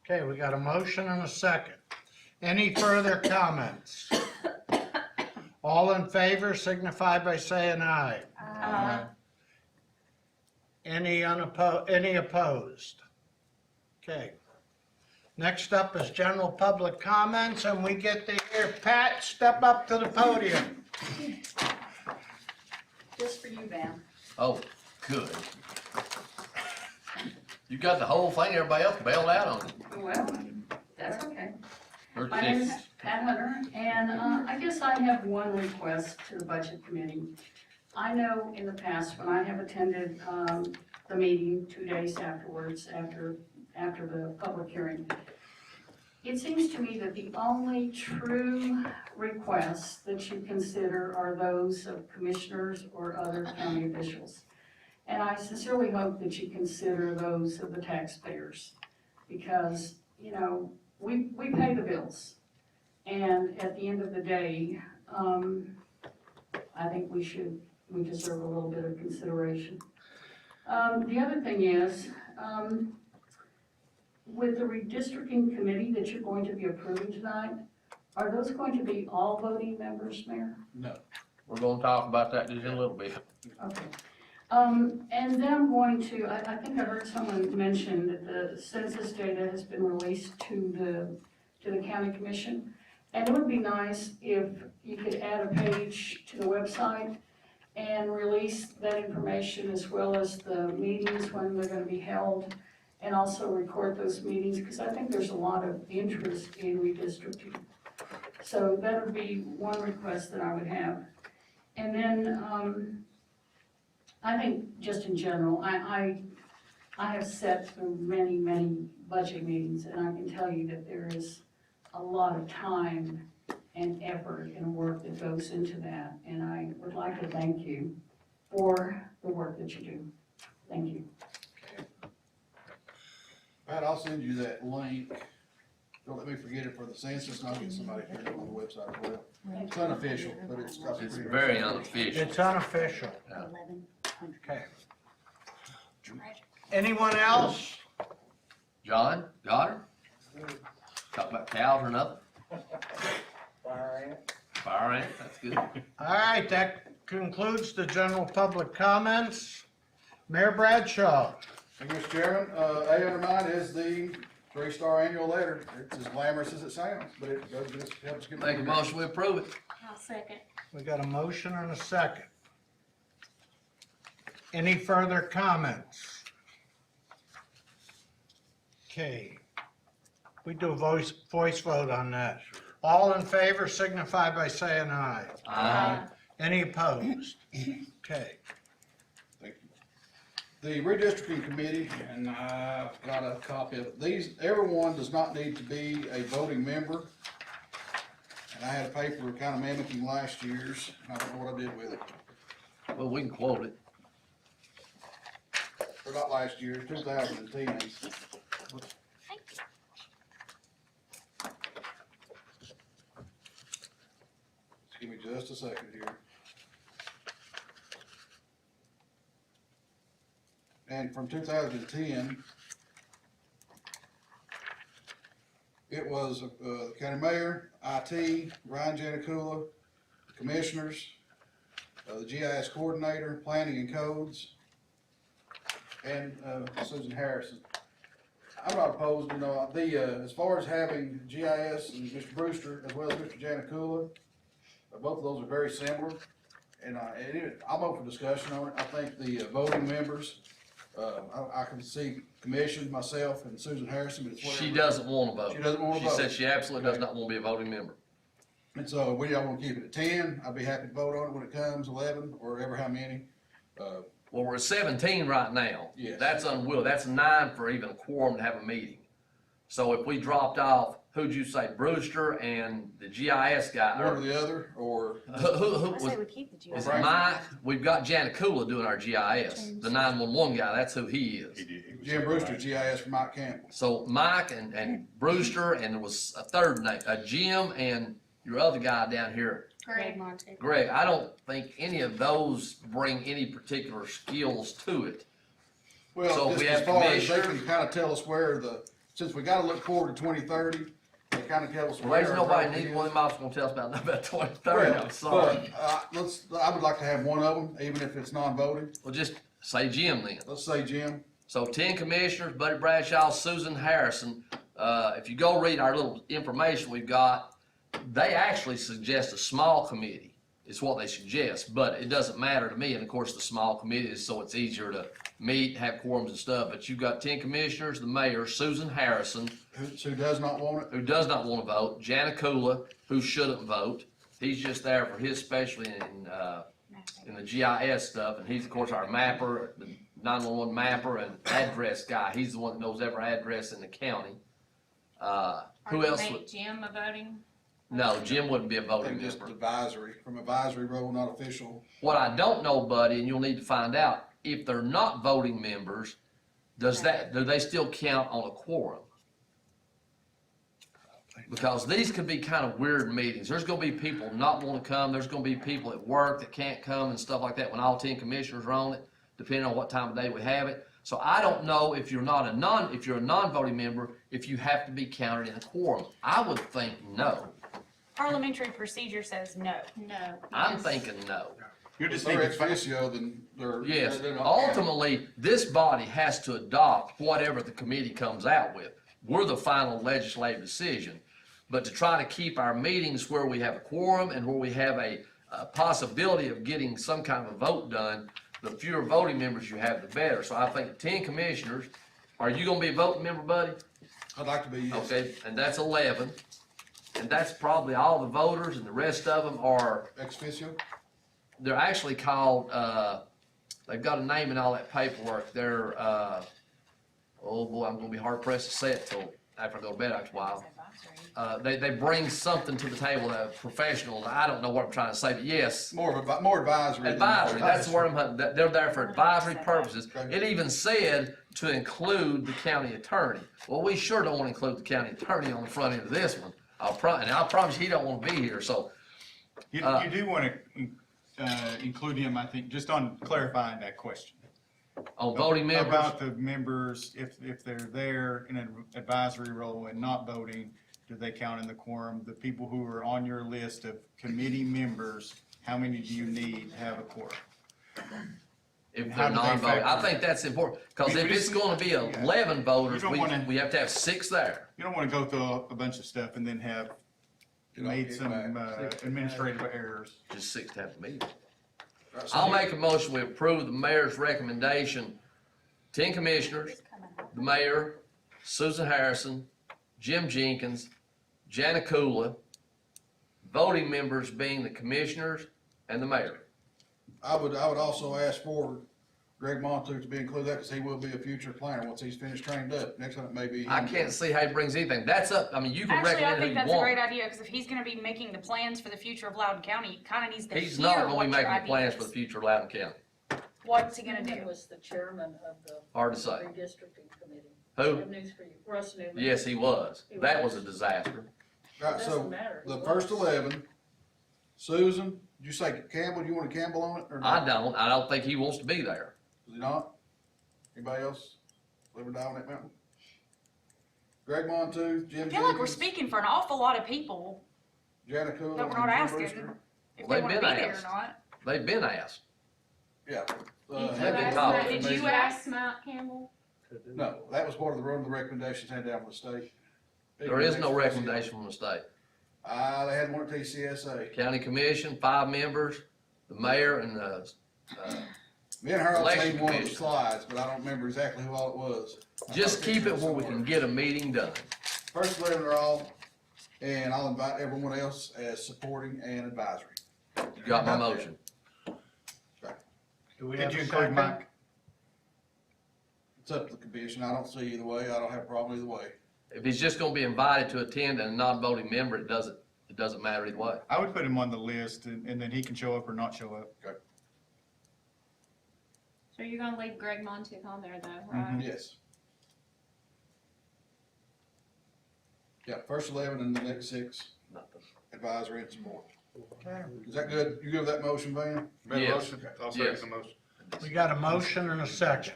Okay, we got a motion and a second. Any further comments? All in favor signify by saying aye. Any opposed? Okay. Next up is general public comments, and we get to hear Pat step up to the podium. Just for you, Van. Oh, good. You got the whole thing, everybody else bailed out on it. Well, that's okay. Or My name is six. Pat Hunter, and I guess I have one request to the Budget Committee. I know in the past, when I have attended the meeting 2 days afterwards, after the public hearing, it seems to me that the only true requests that you consider are those of commissioners or other county officials. And I sincerely hope that you consider those of the taxpayers, because, you know, we pay the bills. And at the end of the day, I think we deserve a little bit of consideration. The other thing is, with the redistricting committee that you're going to be approving tonight, are those going to be all voting members, Mayor? No. We're gonna talk about that just in a little bit. Okay. And then I'm going to, I think I heard someone mention that the census data has been released to the county commission. And it would be nice if you could add a page to the website and release that information, as well as the meetings when they're gonna be held, and also record those meetings, because I think there's a lot of interest in redistricting. So that would be one request that I would have. And then, I think just in general, I have sat through many, many budget meetings, and I can tell you that there is a lot of time and effort and work that goes into that. And I would like to thank you for the work that you do. Thank you. Pat, I'll send you that link. Don't let me forget it for the census, and I'll get somebody here to go on the website as well. It's unofficial, but it's got some It's pretty- very unofficial. It's unofficial. 1100. Okay. Anyone else? John, Goddard? Talk about cows or nothing? Fire ant, that's good. All right, that concludes the general public comments. Mayor Bradshaw. Thank you, Mr. Chairman. A under mine is the 3-star annual letter. It's as glamorous as it sounds, but it does just help us get. Make a motion, we approve it. I'll second. We got a motion and a second. Any further comments? Okay. We do a voice vote on that. All in favor signify by saying aye. Aye. Any opposed? Okay. Thank you. The redistricting committee, and I've got a copy of it. Everyone does not need to be a voting member. And I had a paper kind of mimicking last year's, and I don't know what I did with it. Well, we can quote it. Or not last year, 2010. Just give me just a second here. And from 2010, it was the county mayor, IT, Ryan Janikula, commissioners, the GIS coordinator, planning and codes, and Susan Harrison. I'm not opposed, as far as having GIS and Mr. Brewster as well as Mr. Janikula, both of those are very similar. And I'm open for discussion on it. I think the voting members, I can see commission, myself, and Susan Harrison, but it's whatever. She doesn't want to vote. She doesn't want to vote. She said she absolutely does not want to be a voting member. And so we all want to keep it at 10. I'd be happy to vote on it when it comes, 11, or ever how many. Well, we're at 17 right now. Yes. That's unwilling. That's 9 for even a quorum to have a meeting. So if we dropped off, who'd you say, Brewster and the GIS guy? One or the other, or Who I was, say we keep the GIS. is it Mike? We've got Janikula doing our GIS, the 911 guy, that's who he is. Jim Brewster's GIS for Mike Campbell. So Mike and Brewster, and there was a third name, Jim and your other guy down here, Greg Monte. Greg. I don't think any of those bring any particular skills to it. So Well, if just we as have far as they commissioners- can kind of tell us where since we gotta look forward to 2030, they kind of tell us Well, where. there's our nobody growth needs is. one of them else gonna tell us about 2030, I'm sorry. But, I would like to have one of them, even if it's non-voting. Well, just say Jim then. Let's say Jim. So 10 commissioners, Buddy Bradshaw, Susan Harrison. If you go read our little information we've got, they actually suggest a small committee. Is what they suggest, but it doesn't matter to me. And of course, the small committee is so it's easier to meet, have quorums and stuff. But you've got 10 commissioners, the mayor, Susan Harrison, Who does not want it? who does not want to vote, Janikula, who shouldn't vote. He's just there for his specialty in the GIS stuff, and he's of course our mapper, the 911 mapper and address guy. He's the one that knows every address in the county. Who else would? Make Jim a voting? No, Jim wouldn't be a I voting think just member. advisory, from advisory role, not official. What I don't know, Buddy, and you'll need to find out, if they're not voting members, do they still count on a quorum? Because these could be kind of weird meetings. There's gonna be people not wanna come, there's gonna be people at work that can't come and stuff like that when all 10 commissioners are on it, depending on what time of day we have it. So I don't know if you're if you're a non-voting member, if you have to be counted in a quorum. I would think no. Parliamentary procedure says no. No. I'm thinking no. You If just they're need ex to, officio, then they're. Yes, they're not- ultimately, this body has to adopt whatever the committee comes out with. We're the final legislative decision. But to try to keep our meetings where we have a quorum and where we have a possibility of getting some kind of a vote done, the fewer voting members you have, the better. So I think 10 commissioners, are you gonna be a voting member, Buddy? I'd like to be, yes. Okay, and that's 11. And that's probably all the voters, and the rest of them are, Ex officio? they're actually called, they've got a name in all that paperwork. They're, oh boy, I'm gonna be hard pressed to say it till after I go to bed after a while. They bring something to the table, professionals. I don't know what I'm trying to say, but yes. More advisory. than- Advisory, that's the word I'm hunting. They're there for advisory purposes. Okay. It even said to include the county attorney. Well, we sure don't want to include the county attorney on the front end of this one. And I promise he don't want to be here, so. you do want to include him, I think, just on clarifying that question. On voting members, About the members, if they're there in an advisory role and not voting, do they count in the quorum? The people who are on your list of committee members, how many do you need to have a quorum? if how they're do they non-voting, I factor? think that's important, because We if it's just- gonna be 11 voters, You don't wanna- we have to have 6 there. You don't want to go through a bunch of stuff and then have You know, made get some back. administrative errors. Just 6 to have a meeting. Right, so I'll you- make a motion, we approve the mayor's recommendation. 10 commissioners, the mayor, Susan Harrison, Jim Jenkins, Janikula, voting members being the commissioners and the mayor. I would also ask for Greg Montu to be included, because he will be a future planner once he's finished trained up. Next time it may be him. I can't see how he brings anything. That's up, I mean, you can Actually, I recommend who think you that's a great want. idea, because if he's gonna be making the plans for the future of Loudon County, he kinda needs to He's hear not gonna what be your making the plans for the ideas. future of Loudon County. What's he gonna do? was the chairman of the Hard to say. redistricting committee. Who? News for you, Russ Newman. Yes, he was. That was a disaster. Right, so the first 11, Susan, did you say Campbell? Do you want a Campbell on it or not? I don't think he wants to be there. Is he not? Anybody else live or die on that mountain? Greg Montu, Jim I feel like we're Jenkins, speaking for an awful lot of people Janikula, that we're not and Jim asking Brewster. if Well, they wanna they've be been there or asked. not. They've been asked. Yeah. They've been called. Did you ask Matt Campbell? No, that was part of the recommendations handed down from the state. There is no recommendation from the state. They had one at TCSA. County commission, 5 members, the mayor and the, Me and Harold Election seen one of the commission. slides, but I don't remember exactly who all it was. just keep it where we can get a meeting done. First 11 are all, and I'll invite everyone else as supporting and advisory. You got my motion. Do we Did have you a include second? Mike? It's up to the commission. I don't see either way. I don't have a problem either way. If he's just gonna be invited to attend and a non-voting member, it doesn't matter either way. I would put him on the list and then he can show up or not show up. So you're gonna leave Greg Montick on there though, Mhm. Yes. Yeah, first 11 and the next 6 advisory and support. Is that good? You good with that motion, Van? Made a Yes. motion, I'll Yes. second the motion. We got a motion and a second.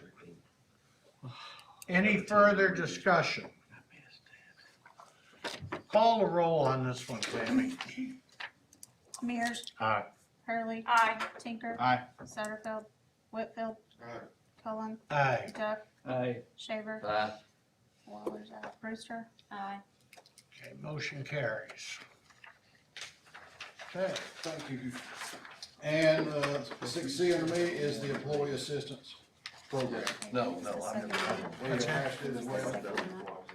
Any further discussion? Call the roll on this one, Tammy. Mears. Aye. Hurley. Aye. Tinker. Aye. Satterfield. Whitfield. Aye. Cullen. Aye. Duck. Aye. Shaver. Aye. Waller's out. Brewster. Aye. Okay, motion carries. Okay, Thank you. And 6C under me is the employee assistance program. No, I've never. We attached it as well.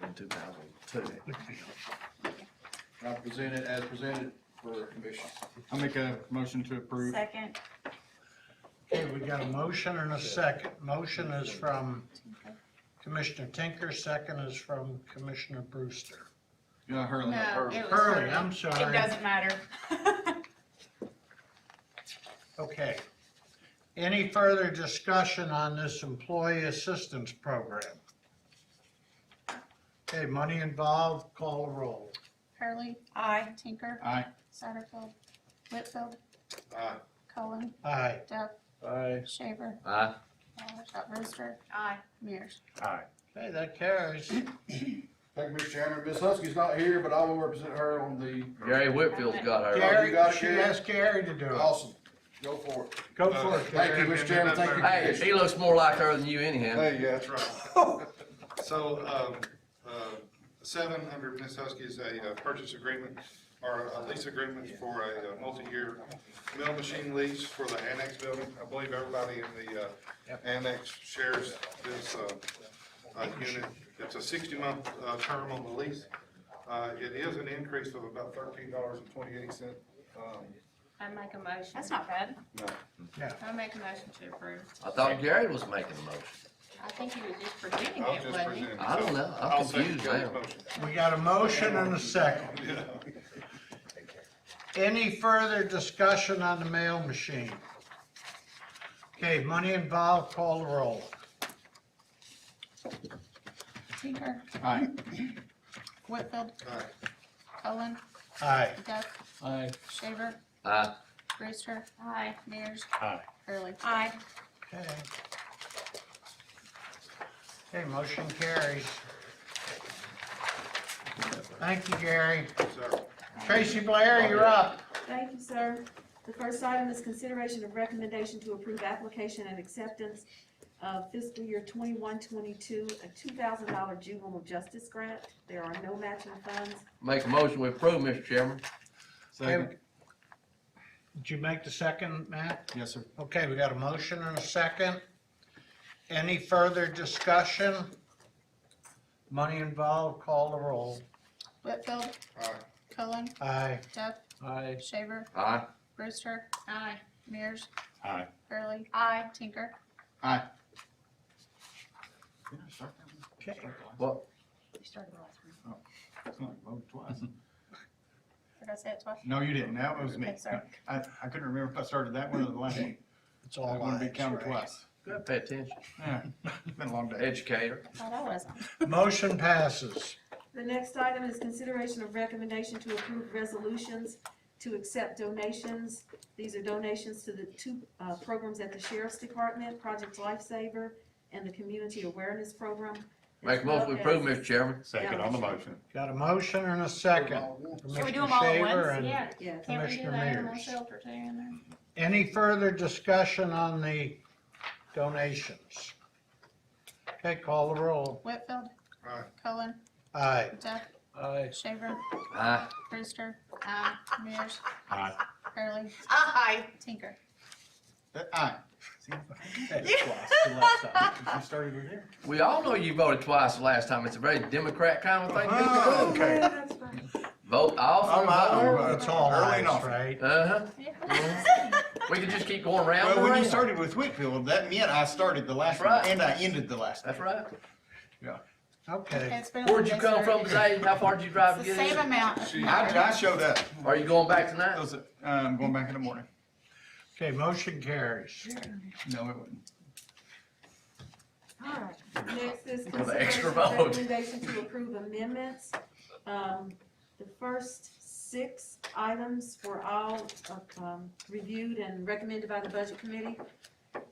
In 2002. I present it as presented for commission. I'll make a motion to approve. Second. okay, we got a motion and a second. Motion is from Commissioner Tinker, second is from Commissioner Brewster. Yeah, Hurley. No, it was Hurley, I'm It sorry. doesn't matter. Okay. Any further discussion on this employee assistance program? Okay, money involved, call the roll. Hurley. Aye. Tinker. Aye. Satterfield. Whitfield. Aye. Cullen. Aye. Duck. Aye. Shaver. Aye. Waller's out. Brewster. Aye. Mears. Aye. Okay, that carries. Thank you, Mr. Chairman. Ms. Husky's not here, but I will represent her on the, Gary Whitfield's got her. Gary, got it, she Gary? asked Gary to do it. awesome. Go for it. Go for it, Thank you, Gary. Mr. Chairman. Thank you. Hey, he looks more like her than you anyhow. Hey, yeah, that's right. So, 7 under Ms. Husky's a purchase agreement or a lease agreement for a multi-year mill machine lease for the annex building. I believe everybody in the annex shares this unit. It's a 60-month term on the lease. It is an increase of about $13.28. I make a motion. That's not bad. No. I make a motion to approve. I thought Gary was making the motion. I think he was just presenting I was it, just wasn't he? presenting. I don't know. I'm I'll second confused Gary's now. motion. We got a motion and a second. Any further discussion on the mail machine? Okay, money involved, call the roll. Tinker. Aye. Whitfield. Aye. Cullen. Aye. Duck. Aye. Shaver. Aye. Brewster. Aye. Mears. Aye. Hurley. Aye. Okay. Okay, motion carries. Thank you, Gary. Sir. Tracy Blair, you're up. Thank you, sir. The first item is consideration of recommendation to approve application and acceptance of fiscal year 21-22, a $2,000 juvenile justice grant. There are no matching funds. Make a motion we approve, Mr. Chairman. Second. Did you make the second, Matt? Yes, sir. Okay, we got a motion and a second. Any further discussion? Money involved, call the roll. Whitfield. Aye. Cullen. Aye. Jeff. Aye. Shaver. Aye. Brewster. Aye. Mears. Aye. Hurley. Aye. Tinker. Aye. Okay. What? You started the last one. It's not voted twice. Did I say it twice? No, you didn't. That was me. Okay, sorry. I couldn't remember if I started that one or the last one. It's I all want to be ayes, counted right? twice. Good, pay attention. Yeah, it's been a long day. Educator. Thought I was. Motion passes. The next item is consideration of recommendation to approve resolutions to accept donations. These are donations to the two programs at the Sheriff's Department, Project Lifesaver and the Community Awareness Program. Make a motion to approve, Mr. Chairman. Second on the motion. Got a motion and a second. Can we do Commissioner them all at Shaver once? and Yeah. Yes. Can't we do Commissioner the animal Mears. shelter too in there? Any further discussion on the donations? Okay, call the roll. Whitfield. Aye. Cullen. Aye. Jeff. Aye. Shaver. Aye. Brewster. Aye. Mears. Aye. Hurley. Aye. Tinker. Aye. See, I had it twice the last time. You started with him. We all know you voted twice the last time. It's a very Democrat kind of thing to Oh, do. okay. That's fine. Vote off I'm and out. vote. It's all Early ayes, and often. right? Uh-huh. Yeah. We could just keep going round Well, and when you round. started with Whitfield, that meant I started the last one Right. and I ended the last one. That's right. Okay. It's been a Where'd long you day, come sir. from today? How far did you drive to It's the get same here? amount. I showed up. Are you going back tonight? Those, going back in the morning. Okay, motion carries. No, it wouldn't. All right, next is For the extra consideration of vote. recommendation to approve amendments. The first 6 items were all reviewed and recommended by the Budget Committee.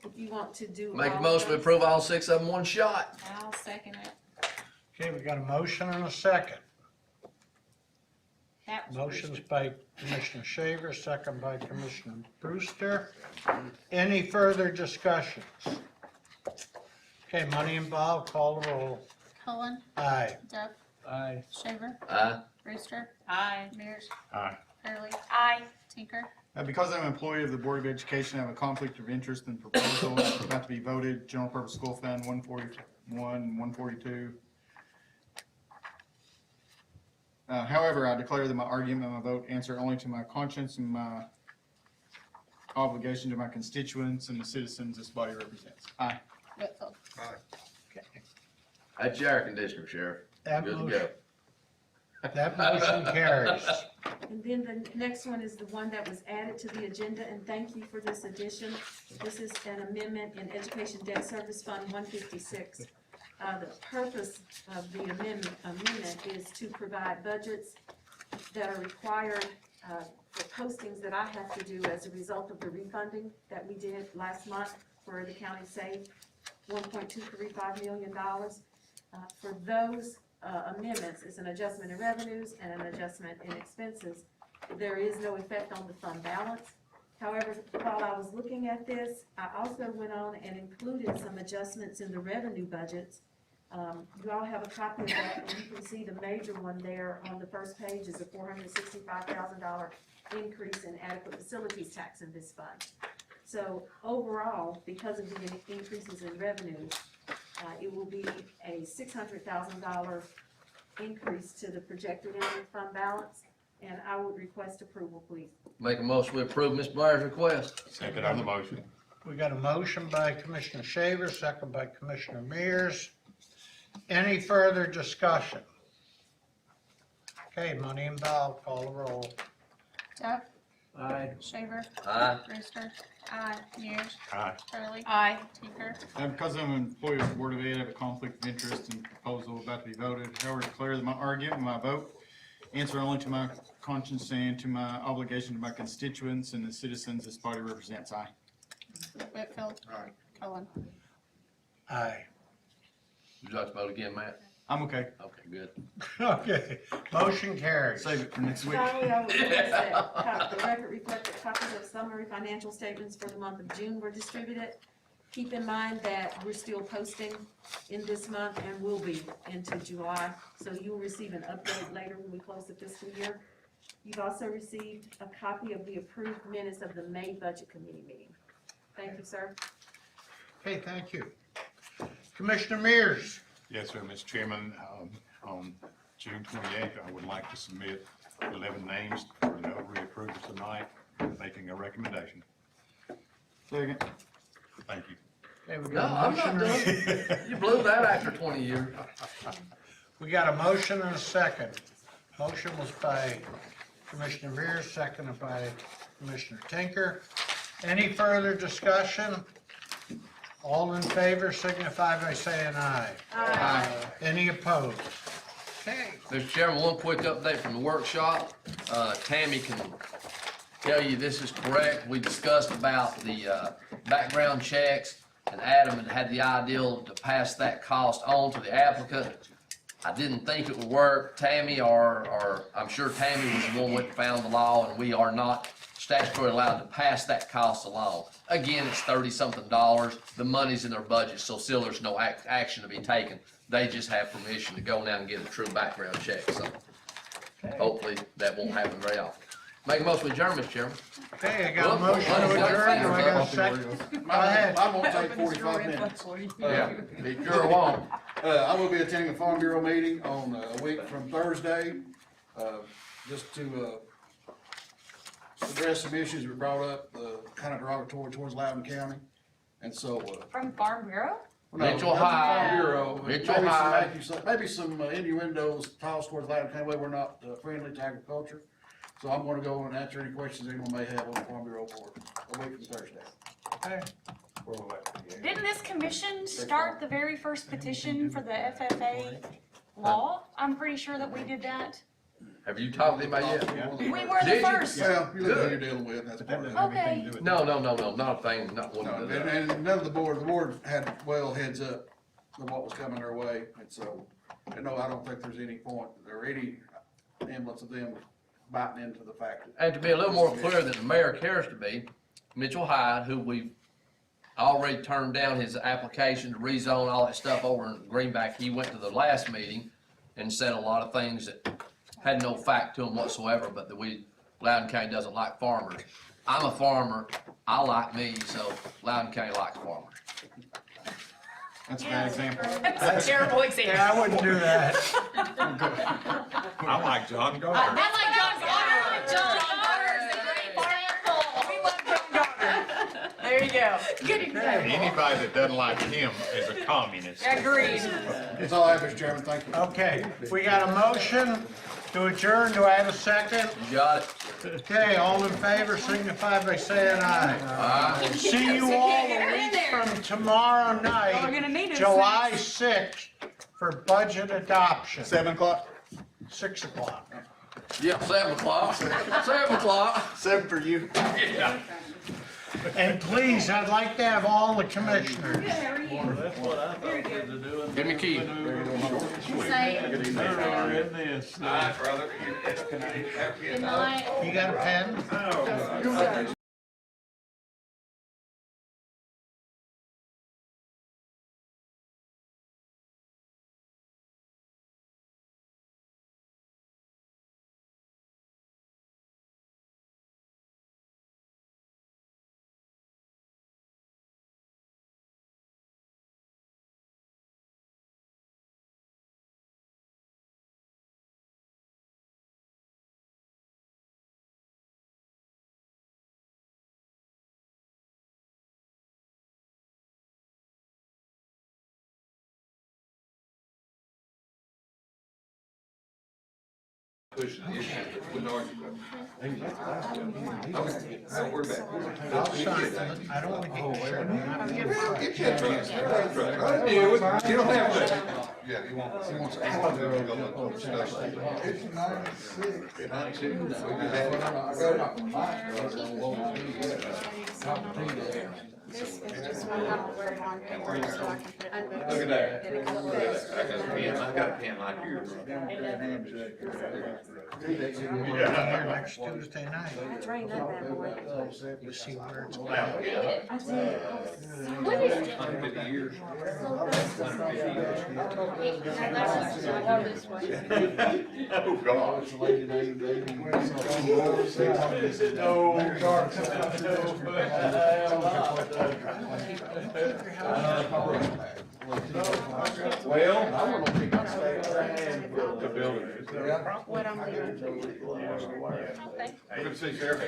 If you want to do. Make a all motion to those- approve all 6 of them one shot. I'll second it. Okay, we got a motion and a second. That was Motion's by Commissioner Shaver, second by Commissioner Brewster. Any further discussions? Okay, money involved, call the roll. Cullen. Aye. Jeff. Aye. Shaver. Aye. Brewster. Aye. Mears. Aye. Hurley. Aye. Tinker. Because I'm an employee of the Board of Education, I have a conflict of interest in proposal about to be voted, General Purpose School Fund 141, 142. However, I declare that my argument and my vote answer only to my conscience and my obligation to my constituents and the citizens this body represents. Aye. Whitfield. That's your air conditioner, Sheriff. That Good to motion, go. that motion carries. And then the next one is the one that was added to the agenda, and thank you for this addition. This is an amendment in Education Debt Service Fund 156. The purpose of the amendment is to provide budgets that are required for postings that I have to do as a result of the refunding that we did last month, where the county saved $1.235 million. For those amendments, it's an adjustment in revenues and an adjustment in expenses. There is no effect on the fund balance. However, while I was looking at this, I also went on and included some adjustments in the revenue budgets. You all have a copy of that, and you can see the major one there on the first page is a $465,000 increase in adequate facilities tax in this fund. So overall, because of the increases in revenue, it will be a $600,000 increase to the projected ending fund balance, and I would request approval, please. Make a motion to approve Ms. Blair's request. Second on the motion. We got a motion by Commissioner Shaver, second by Commissioner Mears. Any further discussion? Okay, money involved, call the roll. Jeff. Aye. Shaver. Aye. Brewster. Aye. Mears. Aye. Hurley. Aye. Tinker. Because I'm an employee of the Board of Ed, I have a conflict of interest in the proposal about to be voted. However, declare that my argument and my vote answer only to my conscience and to my obligation to my constituents and the citizens this body represents. Aye. Whitfield. Aye. Cullen. Aye. Would you like to vote again, Matt? I'm okay. Okay, good. Okay, motion carries. Save it for next week. Finally, I would request that the record reflect that copies of summary financial statements for the month of June were distributed. Keep in mind that we're still posting in this month and will be into July, so you'll receive an update later when we close the fiscal year. You've also received a copy of the approved minutes of the May Budget Committee meeting. Thank you, sir. Okay, thank you. Commissioner Mears, Yes, sir, Mr. Chairman, on June 28th, I would like to submit 11 names for notary approval tonight, making a recommendation. Second. Thank you. Okay, we No, got a I'm not motion. done. You blew that after 20 years. We got a motion and a second. Motion was by Commissioner Mears, seconded by Commissioner Tinker. Any further discussion? All in favor signify by saying aye. Aye. Any opposed? Okay. Mr. Chairman, one quick update from the workshop. Tammy can tell you this is correct. We discussed about the background checks, and Adam had the ideal to pass that cost on to the applicant. I didn't think it would work. Tammy, or I'm sure Tammy was the one that found the law, and we are not statutorily allowed to pass that cost along. Again, it's $30-something. The money's in their budget, so still there's no action to be taken. They just have permission to go down and get a true background check, so hopefully that won't happen very often. Make a motion to adjourn, Mr. Chairman. Okay, I got a motion to adjourn. Do I got a second? Go ahead. I won't take 45 minutes. He sure won't. I will be attending a Farm Bureau meeting on a week from Thursday, just to address some issues that were brought up, kind of derogatory towards Loudon County. And so, From Farm Bureau? Mitchell not the High. Farm Bureau, but Mitchell maybe High. maybe some innuendos tossed towards Loudon County, way we're not friendly to agriculture. So I'm gonna go and answer any questions anyone may have on the Farm Bureau board a week from Thursday. Okay. Didn't this commission start the very first petition for the FFA law? I'm pretty sure that we did that. Have you talked to anybody yet? We were the Did you? first. Well, you look who you're dealing with, that's part of it. Okay. No, not a thing, not one No, of that. and none of the board had well heads up of what was coming their way, and so, no, I don't think there's any point, or any semblance of them biting into the fact that. And to be a little more clear than the mayor cares to be, Mitchell Hyde, who we've already turned down his application to rezone all that stuff over in Greenback, he went to the last meeting and said a lot of things that had no fact to them whatsoever, but that Loudon County doesn't like farmers. I'm a farmer, I like me, so Loudon County likes farmers. That's a bad example. That's a terrible example. Yeah, I wouldn't do that. I like John Gardner. I like John Goddard. We love John Goddard. There you go. Good example. Anybody that doesn't like him is a communist. Agreed. That's all I have, Mr. Chairman, thank you. Okay, we got a motion to adjourn. Do I have a second? You got it? Okay, all in favor signify by saying aye. See you all a week from tomorrow We're night, gonna need it. July 6th, for budget adoption, 7 o'clock? 6 o'clock. Yeah, 7 o'clock. 7 o'clock. 7 for you. And please, I'd like to have all the commissioners. That's what I thought we were doing. Give me a key. Earlier in this. brother. Good night. You got a pen? Pushing the issue that we argue about. Don't worry about it. I'll sign it. I don't want to get sure. Get you a truck. Yeah, you don't have to. Yeah, you want. He wants. This is just one I don't wear it on paper, so I can put it in books. Look at that. In a couple Look at days. that. I got a pen, I got a pen like yours. Here next Tuesday night. It's raining that bad boy. You see where it's going. I did. 150 years. Oh, God. Oh, Well, The building. What I'm leaving. Good to see Sarah.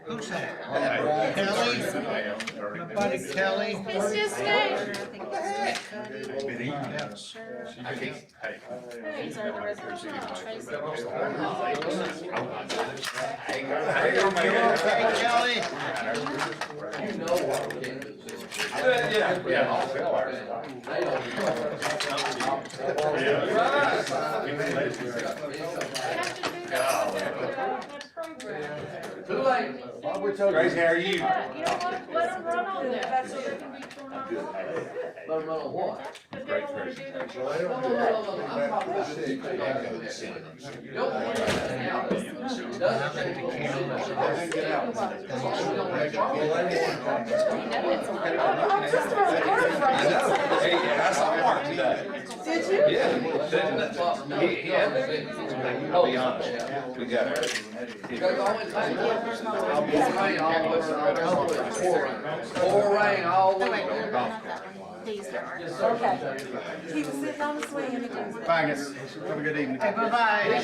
Who's that? Kelly? My buddy Kelly? It's just me. These are the resolutions. Tracy. Hey, Kelly? You know what we can do. Too late. Grace, how are you? You know what, let them run on that, so they can be torn off. Let them run on what? But they don't wanna do their job. No, I'm talking about this. You don't want to get out. It doesn't change the camera. Get out. Hey, I saw Mark today. Did you? Yeah, he had the, I'll be honest, we got it. Pour rain all the No, way. wait, not that one. These are. Okay. He was sitting on the swing and he goes. Bye, guys. Have a good evening. Hey, bye-bye.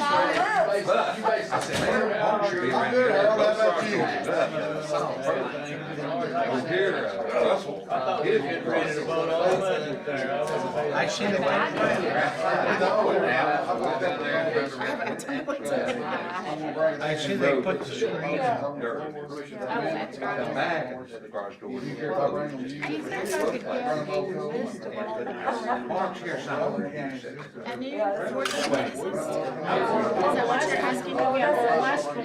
I'm good, Harold, how about you? We're here, Russell. He's getting ready to vote on it there. I see the I see they put the screen up. Mark's here somewhere. A new 14 basis. Is that what you're asking? Yeah, the last one.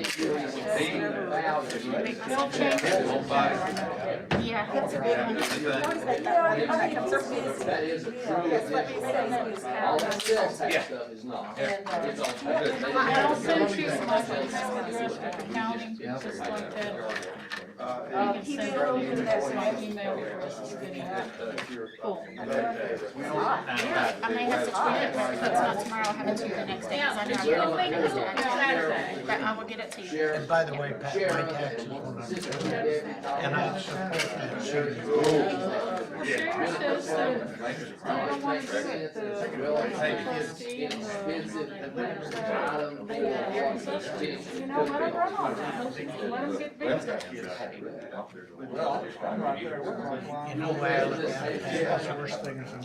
Bill change? Yeah, that's a big one. That is a true. All the sales tax stuff is not. It's on. I'll send you some of the accounting, just like that. You can send her my email address. Cool. I may have to tweet it, but if it's not tomorrow, I'll have it to you the next day, because I know I'm going to Saturday. But I will get it to you. And by the way, Pat, my taxes went up, and I support that. Sharon says that I don't want to do it, the trustee and you know, let them run on that, let them get busy. You know, man, that's the worst thing is in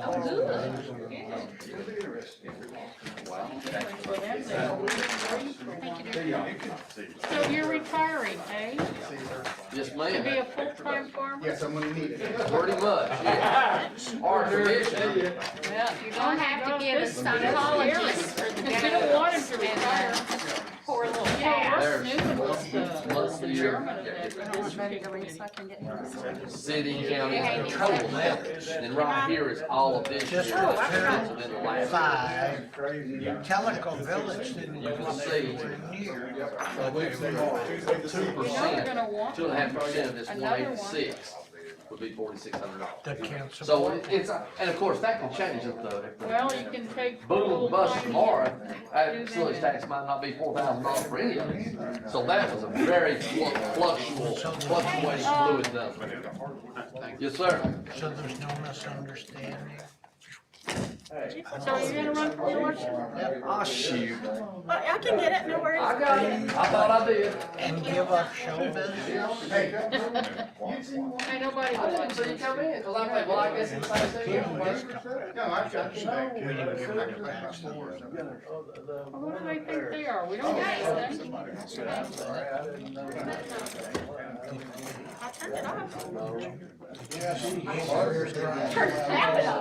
So you're retiring, eh? Yes, To be ma'am. a full-time farmer? Yes, I'm gonna need it. Pretty much, yeah. Our tradition. Yeah, you I'll have to get a psychologist for the because you don't want him to retire. poor little You know, cat. Russ Newman was Once the a year. chairman of that. I was ready to leave so I can get him. City, county, total average. And right here is all of this year. Just Within the last. 5, Calico Village didn't You go can up see near. 2%, 2.5% of this 186 would be $4,600. The council. So it's, and of course, that can change if the Well, you can take. boom bust tomorrow, facilities tax might not be $4,000 for any of us. So that was a very fluctuating fluid number. Yes, sir. So there's no misunderstanding? So you're gonna run for election? Oh, shoot. Well, I can get it, no worries. I got it. I thought I did. And give up show business? Ain't nobody I didn't wants see you come in, cause I think, well, I guess it's like saying, No, I've got you back. We didn't give her the backs. Who do they think they are? We don't ask them. I turned it off. Did you see his Turn that